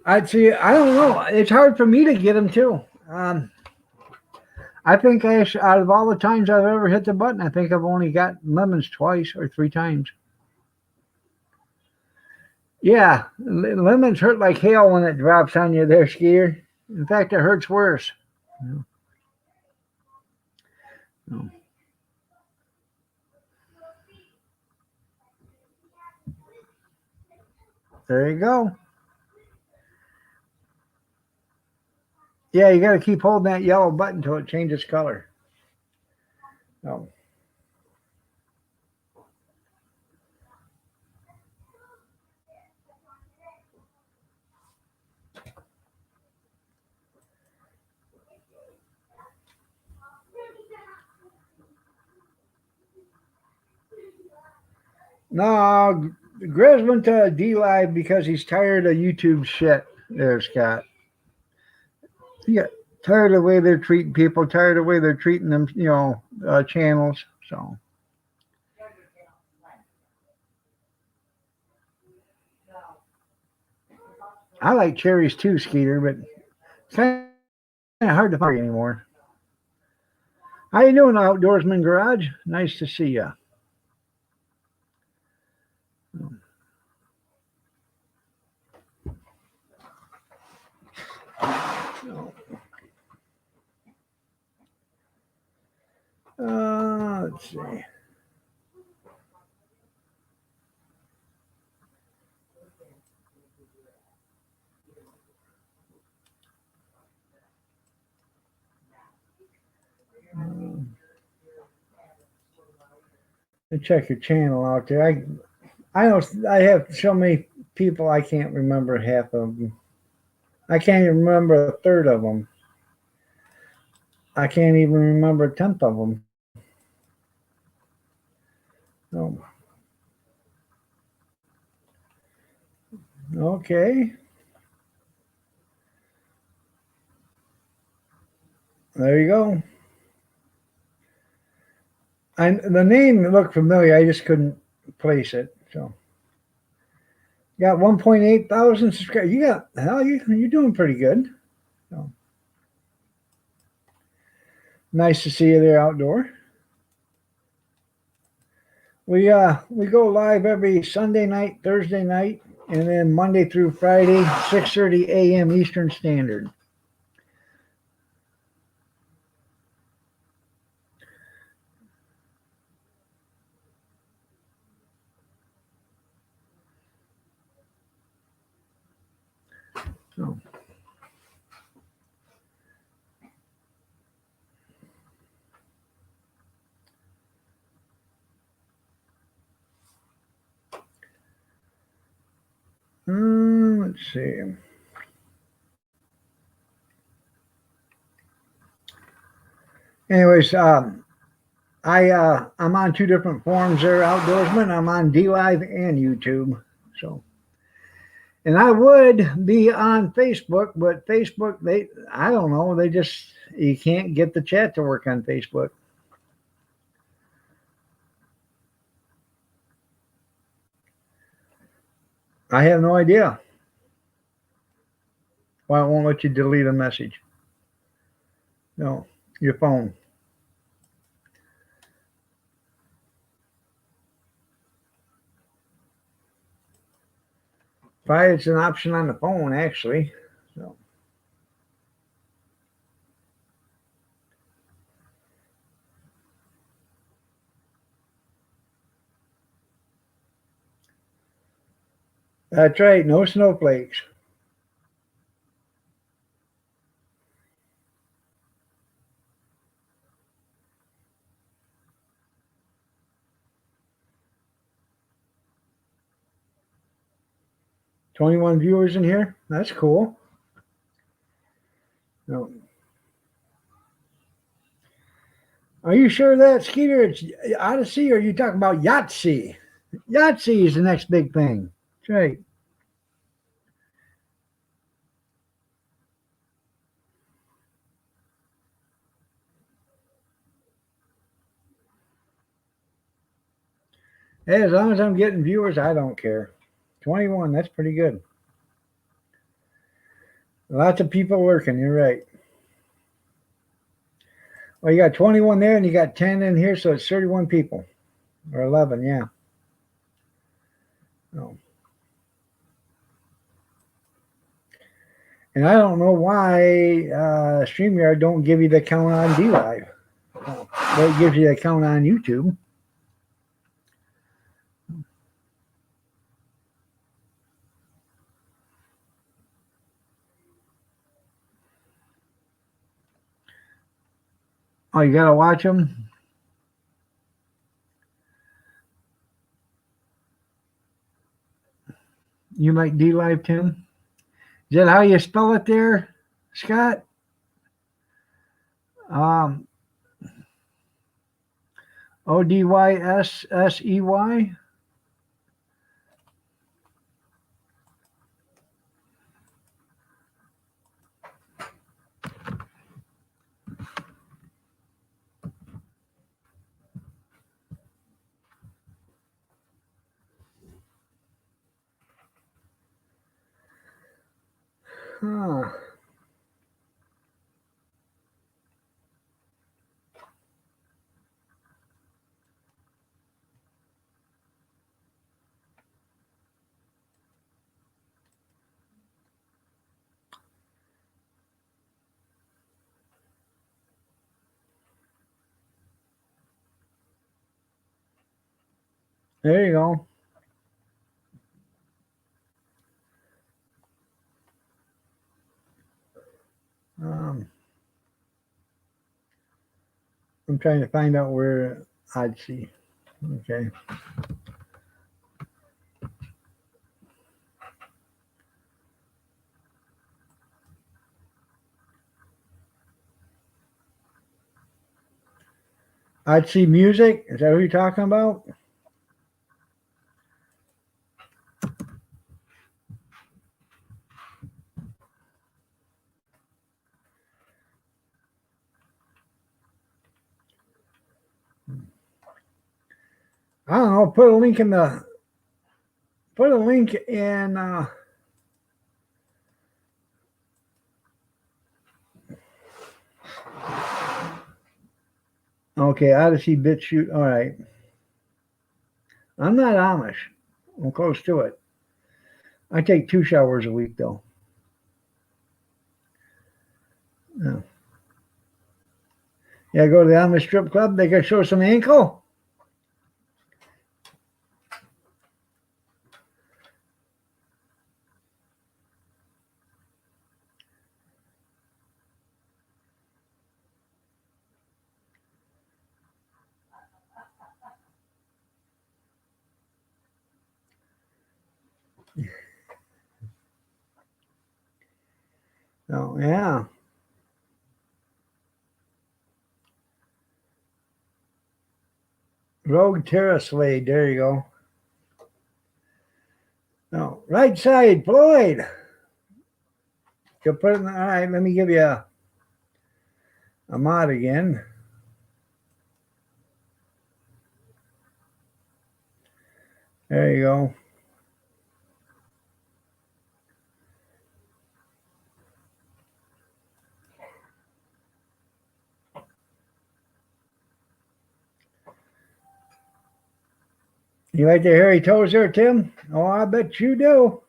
I'd see. I don't know. It's hard for me to get them too. I think out of all the times I've ever hit the button, I think I've only got lemons twice or three times. Yeah, lemons hurt like hell when it drops on you there, skier. In fact, it hurts worse. No. No. There you go. Yeah, you got to keep holding that yellow button until it changes color. No. No, Grizz went to D Live because he's tired of YouTube shit. There, Scott. He got tired of the way they're treating people, tired of the way they're treating them, channels. So I like cherries too, Skeeter, but it's kind of hard to find anymore. How you doing, Outdoorsman Garage? Nice to see you. Let's see. And check your channel out there. I know I have so many people I can't remember half of them. I can't even remember a third of them. I can't even remember a tenth of them. So, okay. There you go. The name looked familiar. I just couldn't place it. So, got 1.8 thousand subscribers. You got hell. You're doing pretty good. So, nice to see you there outdoor. We go live every Sunday night, Thursday night, and then Monday through Friday, 6:30 a.m. Eastern Standard. So, let's see. Anyways, I'm on two different forums there, Outdoorsman. I'm on DLive and YouTube. So, and I would be on Facebook, but Facebook, I don't know, you can't get the chat to work on Facebook. I have no idea why it won't let you delete a message. No, your phone. Probably it's an option on the phone, actually. So. That's right, no snowflakes. $21 viewers in here. That's cool. No. Are you sure that, Skeeter, it's Odyssey, or are you talking about Yahtzee? Yahtzee is the next big thing. That's right. Hey, as long as I'm getting viewers, I don't care. 21, that's pretty good. Lots of people working, you're right. Well, you got 21 there and you got 10 in here, so it's 31 people. Or 11, yeah. Oh. And I don't know why StreamYard don't give you the count on DLive. But it gives you the count on YouTube. Oh, you gotta watch them? You like DLive, Tim? Is that how you spell it there, Scott? Odyssey? Huh. There you go. I'm trying to find out where I'd see. Okay. I'd see music. Is that what you're talking about? I don't know. Put a link in the. Put a link in. Okay, Odyssey BitChute. All right. I'm not Amish. I'm close to it. I take 2 showers a week, though. Yeah. Yeah, go to the Amish strip club. They can show some ankle. Oh, yeah. Rogue Terrace Wade. There you go. No, right side, Floyd. You put it in the, all right, let me give you a mod again. There you go. You like the hairy toes there, Tim? Oh, I bet you do.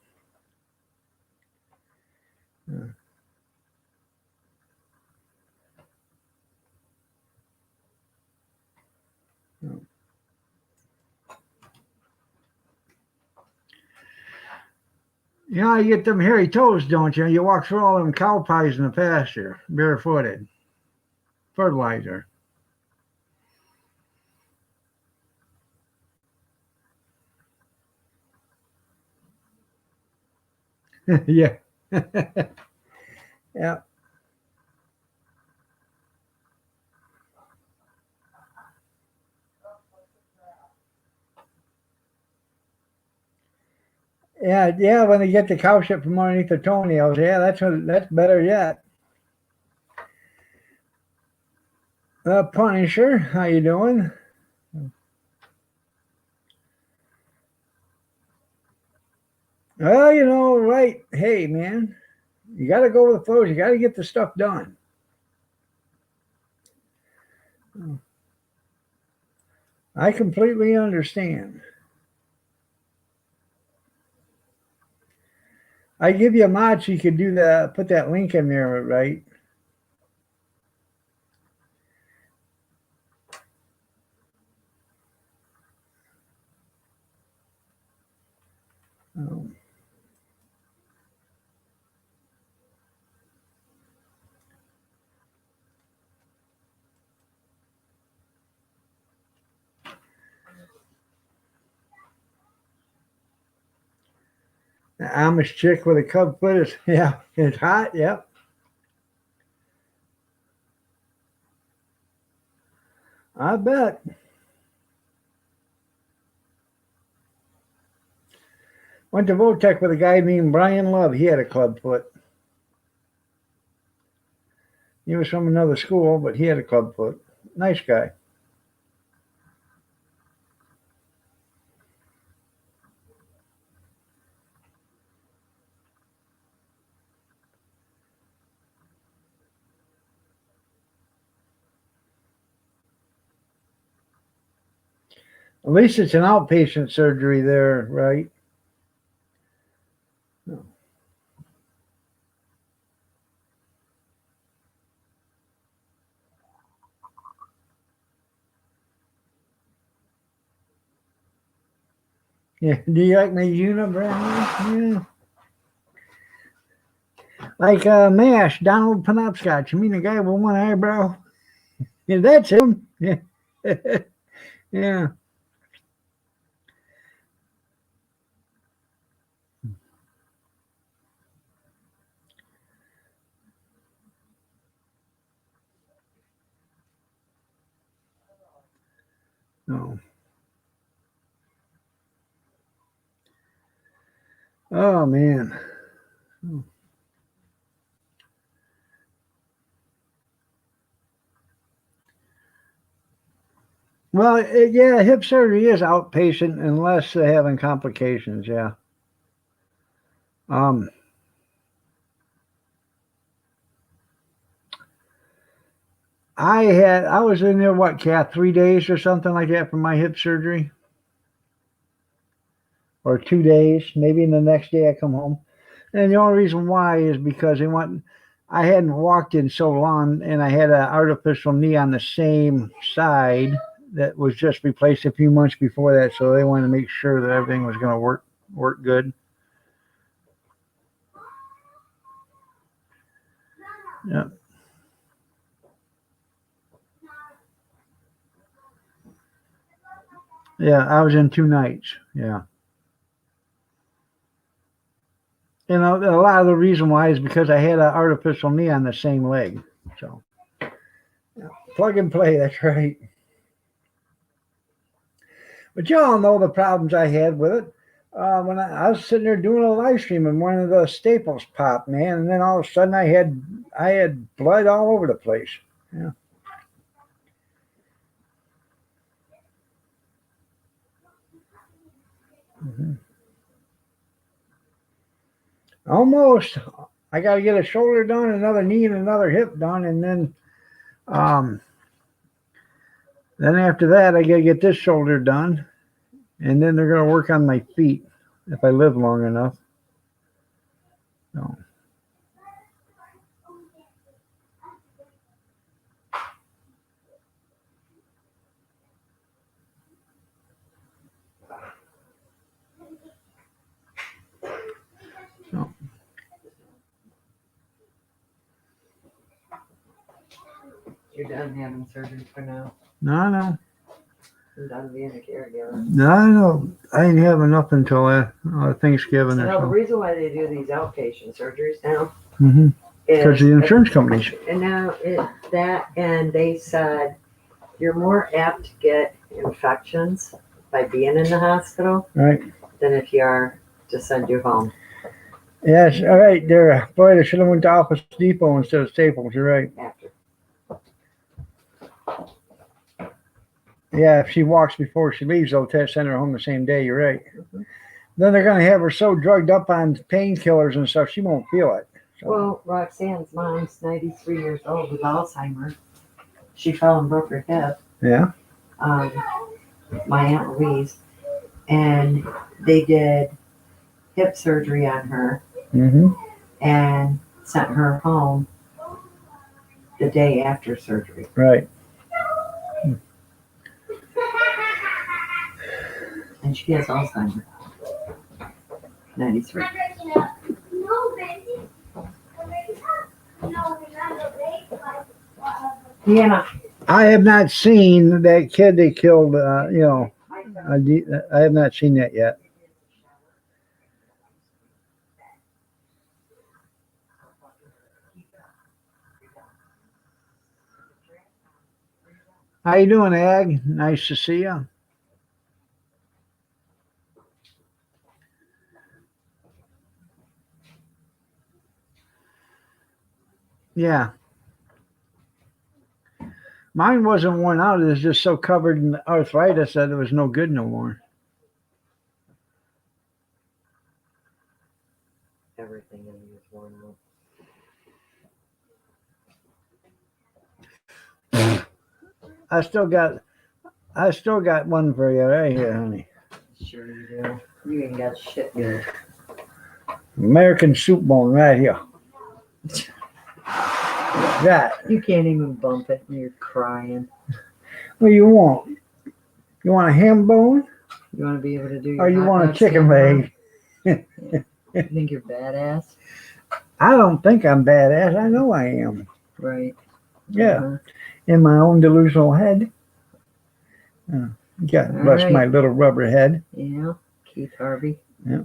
You know, you get them hairy toes, don't you? You walk through all them cow pies in the pasture, barefooted. Fertilizer. Yeah. Yeah. Yeah, yeah, when they get the cow shit from underneath their toenails, yeah, that's better yet. Punisher, how you doing? Well, you know, right. Hey, man, you got to go with the flow. You got to get the stuff done. I completely understand. I give you a mod so you could do that. Put that link in there, right? Um, the Amish chick with a cub foot is, yeah, it's hot. Yep. I bet. Went to Votech with a guy named Brian Love. He had a club foot. He was from another school, but he had a club foot. Nice guy. At least it's an outpatient surgery there, right? No. Yeah. Do you like my unibrow? Yeah. Like MASH, Donald Penobscot. You mean the guy with one eyebrow? Yeah, that's him. Yeah. Yeah. No. Oh man. Well, yeah, hip surgery is outpatient unless they're having complications. Yeah. Um, I was in there what, Kath, 3 days or something like that for my hip surgery, or 2 days. Maybe the next day I come home, and the only reason why is because I hadn't walked in so long, and I had an artificial knee on the same side that was just replaced a few months before that, so they wanted to make sure that everything was going to work good. Yeah. Yeah, I was in 2 nights. Yeah. And a lot of the reason why is because I had an artificial knee on the same leg. So, yeah. Plug and play, that's right. But y'all know the problems I had with it. When I was sitting there doing a live stream and one of the staples popped, man, and then all of a sudden I had blood all over the place. Yeah. Mm-hmm. Almost. I got to get a shoulder done, another knee, and another hip done, and then after that I got to get this shoulder done, and then they're going to work on my feet if I live long enough. So. So. You're done having surgery for now. No. You're done being a caregiver. No. I didn't have enough until Thanksgiving So or now the so. reason why they do these outpatient surgeries now Mm-hmm. Because is the insurance companies. and now and they said you're more apt to get infections by being in the hospital Right. than if you are to send you home. Yes, all right, there. Boy, they should have went to Office Depot instead of Staples. You're right. After. Yeah, if she walks before she leaves, they'll send her home the same day. You're right. Mm-hmm. Then they're going to have her so drugged up on painkillers and stuff, she won't feel it. So. Well, Roxanne's mom's 93 years old with Alzheimer's. She fell and broke her hip. Yeah. My Aunt Louise. And they did hip surgery on her Mm-hmm. and sent her home the day after surgery. Right. And she has Alzheimer's. 93. Yeah. I have not seen that kid they killed, I have not seen that yet. How you doing, Ag? Nice to see you. Yeah. Mine wasn't worn out. It was just so covered in arthritis that it was no good no more. Everything in you is worn out. I still got one for you right here, honey. Sure you do. You ain't got shit good. American soup bone right here. That. You can't even bump it and you're crying. What do you want? You want a ham bone? You want to be able to do your Or you hot want a dog chicken stand leg? You think you're badass? I don't think I'm badass. I know I am. Right. Yeah. Uh-huh. In my own delusional head. God bless right. my little rubber head. Yeah. Keith Harvey. Yeah.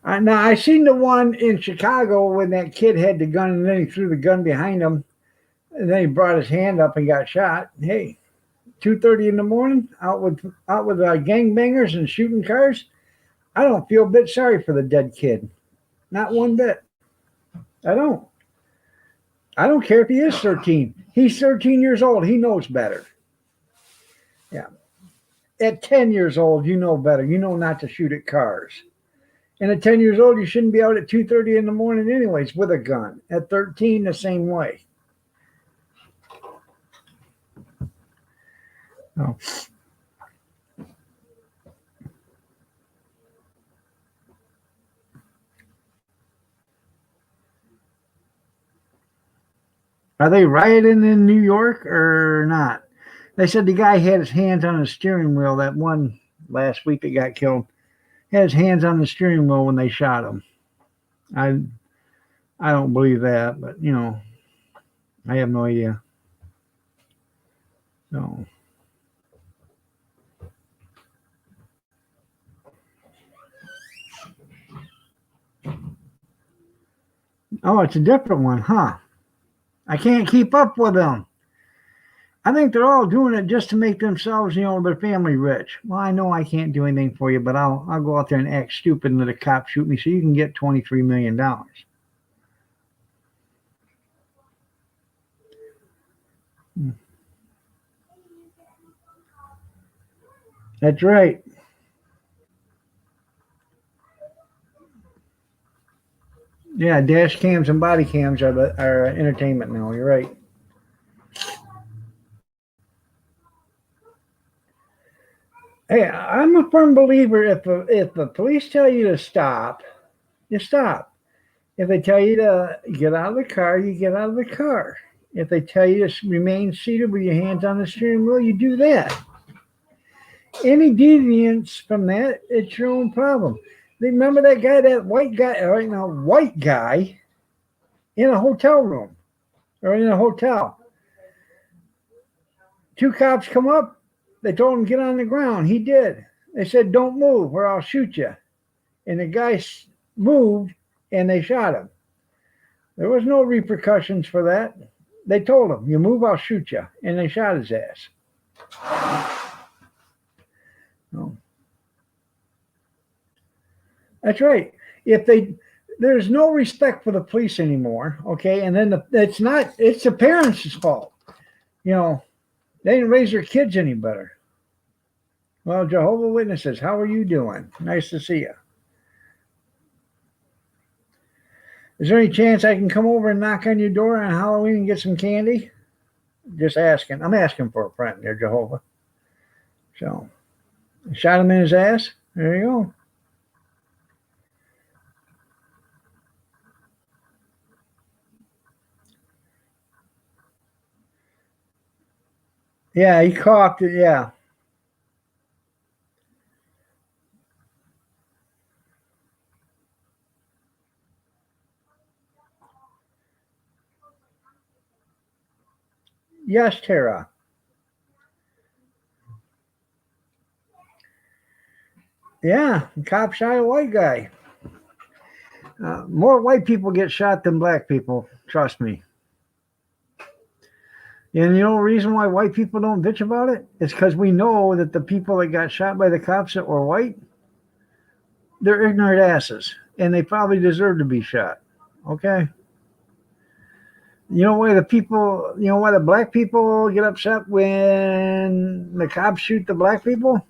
Now, I seen the one in Chicago when that kid had the gun and then he threw the gun behind him. And then he brought his hand up and got shot. Hey, 2:30 in the morning, out with gangbangers and shooting cars. I don't feel a bit sorry for the dead kid. Not one bit. I don't. I don't care if he is 13. He's 13 years old. He knows better. Yeah. At 10 years old, you know better. You know not to shoot at cars. And at 10 years old, you shouldn't be out at 2:30 in the morning anyways with a gun. At 13, the same way. Oh. Are they rioting in New York or not? They said the guy had his hands on the steering wheel. That one last week that got killed had his hands on the steering wheel when they shot him. I don't believe that, but I have no idea. So. Oh, it's a different one, huh? I can't keep up with them. I think they're all doing it just to make themselves, their family rich. Well, I know I can't do anything for you, but I'll go out there and act stupid and let a cop shoot me so you can get $23 million. That's right. Yeah, dash cams and body cams are entertainment now. You're right. Hey, I'm a firm believer if the police tell you to stop, you stop. If they tell you to get out of the car, you get out of the car. If they tell you to remain seated with your hands on the steering wheel, you do that. Any deviance from that, it's your own problem. Remember that guy, that white guy in a hotel room or in a hotel. Two cops come up. They told him, get on the ground. He did. They said, don't move or I'll shoot you. And the guy moved and they shot him. There was no repercussions for that. They told him, you move, I'll shoot you. And they shot his ass. No. That's right. There's no respect for the police anymore, okay? And then it's the parents' fault. They didn't raise their kids any better. Well, Jehovah's Witnesses, how are you doing? Nice to see you. Is there any chance I can come over and knock on your door on Halloween and get some candy? Just asking. I'm asking for a friend there, Jehovah. So, I shot him in his ass. There you go. Yeah, he coughed it. Yeah. Yes, Tara. Yeah, the cop shot a white guy. More white people get shot than black people. Trust me. And the reason why white people don't bitch about it? It's because we know that the people that got shot by the cops that were white, they're ignorant asses. And they probably deserve to be shot. Okay? You know why the black people get upset when the cops shoot the black people?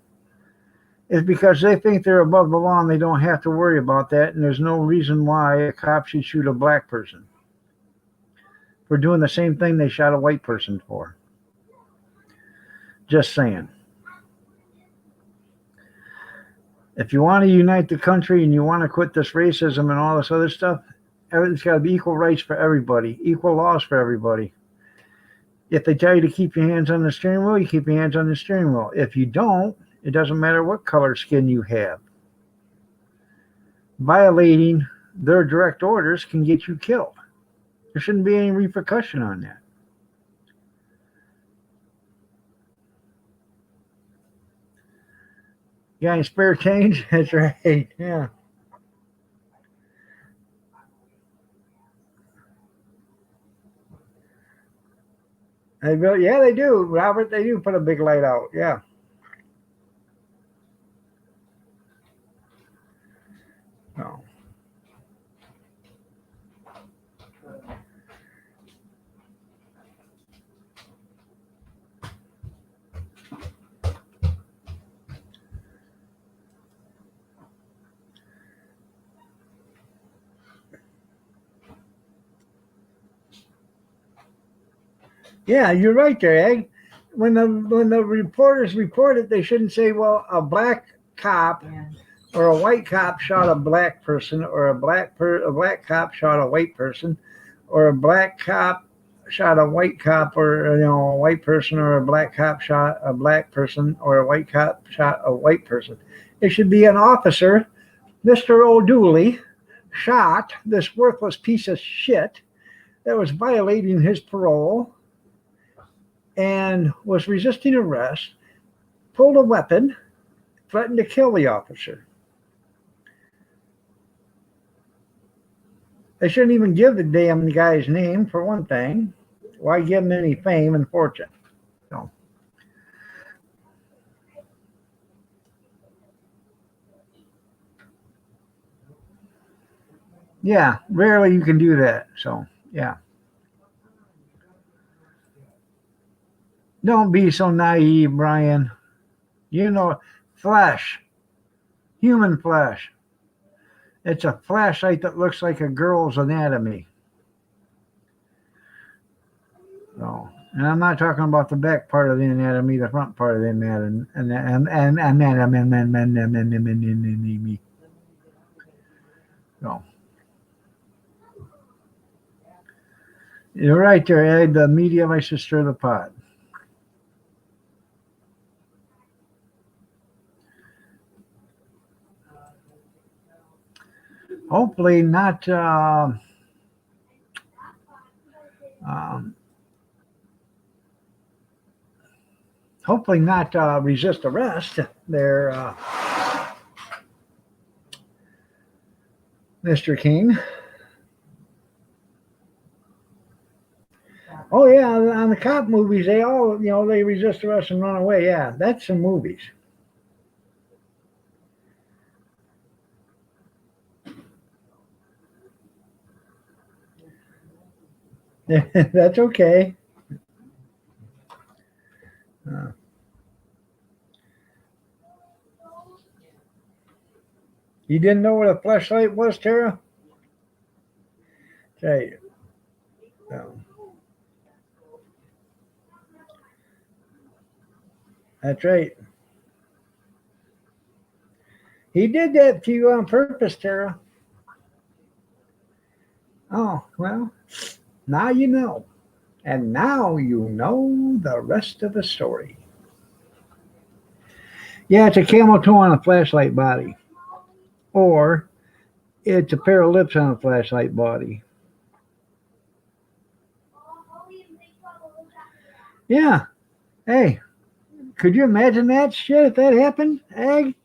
It's because they think they're above the law and they don't have to worry about that. And there's no reason why a cop should shoot a black person for doing the same thing they shot a white person for. Just saying. If you want to unite the country and you want to quit this racism and all this other stuff, everything's got to be equal rights for everybody, equal laws for everybody. If they tell you to keep your hands on the steering wheel, you keep your hands on the steering wheel. If you don't, it doesn't matter what color skin you have. Violating their direct orders can get you killed. There shouldn't be any repercussion on that. You got any spare change? That's right. Yeah. Yeah, they do, Robert. They do put a big light out. Yeah. Oh. Yeah, you're right there, Egg. When the reporters report it, they shouldn't say, "Well, a black cop Yeah. or a white cop shot a black person, or a black cop shot a white person, or a black cop shot a white cop, or a white person, or a black cop shot a black person, or a white cop shot a white person." It should be an officer, Mr. O'Dooley, shot this worthless piece of shit that was violating his parole and was resisting arrest, pulled a weapon, threatened to kill the officer. They shouldn't even give the damn guy's name, for one thing. Why give him any fame and fortune? So, yeah, rarely you can do that. So, yeah. Don't be so naive, Brian. You know, flesh, human flesh. It's a flashlight that looks like a girl's anatomy. So, and I'm not talking about the back part of the anatomy, the front part of the anatomy, anatomy. So, you're right there, Ed. The media likes to stir the pot. Hopefully not. Um, Hopefully not resist arrest. There, Mr. King. Oh yeah, on the cop movies, they all they resist arrest and run away. Yeah, that's some movies. That's okay. Uh, you didn't know what a flashlight was, Tara? Tell you. No, that's right. He did that to you on purpose, Tara. Oh well, now you know, and now you know the rest of the story. Yeah, it's a camel toe on a flashlight body, or it's a pair of lips on a flashlight body. Yeah. Hey, could you imagine that shit if that happened, Ag?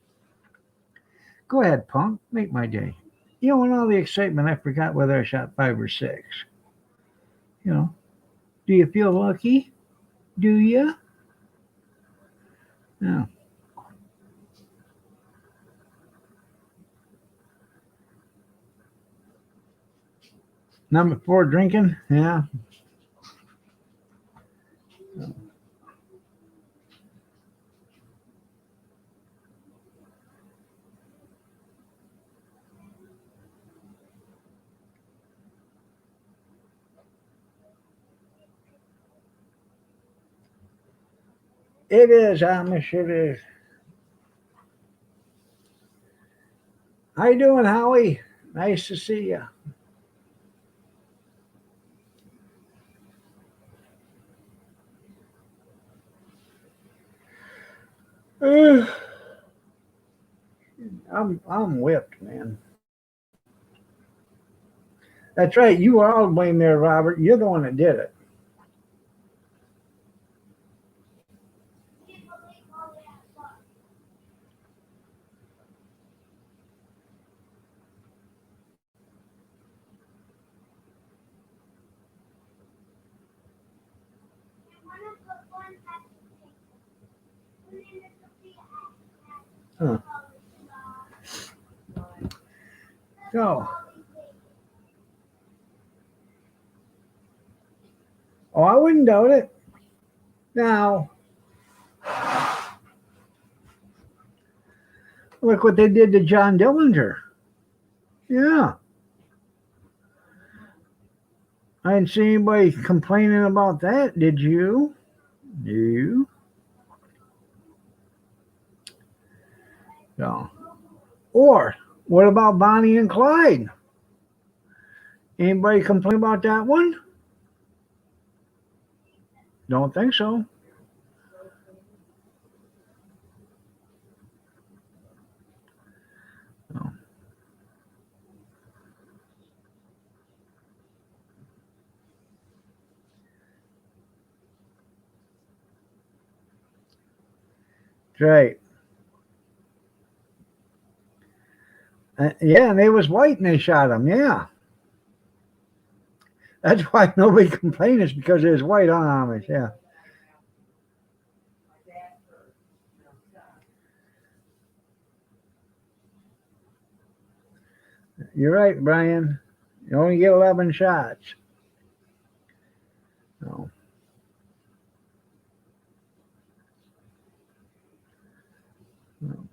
Go ahead, punk. Make my day. In all the excitement, I forgot whether I shot 5 or 6. You know, do you feel lucky? Do you? Yeah. Number 4, drinking. Yeah. It is, Amish. It is. How you doing, Howie? Nice to see you. I'm whipped, man. That's right. You are all to blame there, Robert. You're the one that did it. So, oh, I wouldn't doubt it. Now, look what they did to John Dillinger. Yeah. I didn't see anybody complaining about that, did you? You? No. Or, what about Bonnie and Clyde? Anybody complain about that one? Don't think so. No. That's right. Yeah, and they was white and they shot him. Yeah. That's why nobody complained is because it was white on Amish. Yeah. You're right, Brian. You only get 11 shots. No. No.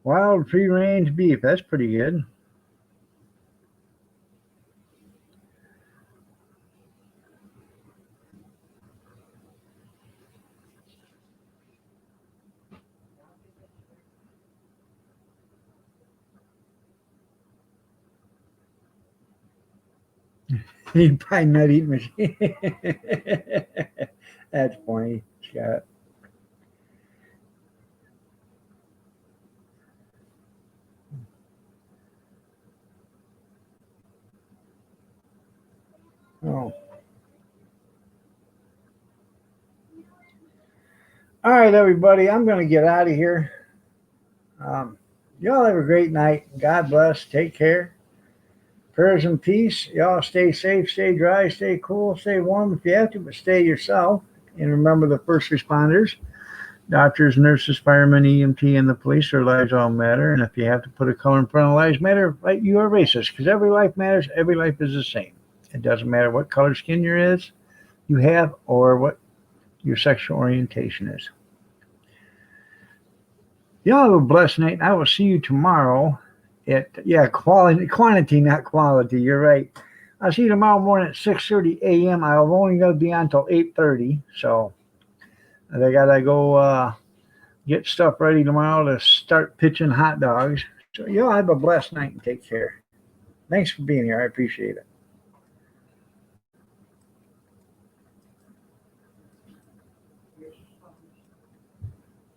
Wild free range beef. That's pretty good. You probably not eat machine. That's funny, Scott. Oh. All right, everybody. I'm going to get out of here. Y'all have a great night. God bless. Take care. Prayers and peace. Y'all stay safe, stay dry, stay cool, stay warm if you have to, but stay yourself. And remember the first responders, doctors, nurses, firemen, EMT, and the police, their lives all matter. And if you have to put a color in front of lives matter, right, you are racist because every life matters. Every life is the same. It doesn't matter what color skin you have or what your sexual orientation is. Y'all have a blessed night. I will see you tomorrow quantity, not quality. You're right. I'll see you tomorrow morning at 6:30 a.m. I'm only going to be on until 8:30. So I got to go get stuff ready tomorrow to start pitching hot dogs. So y'all have a blessed night and take care. Thanks for being here. I appreciate it.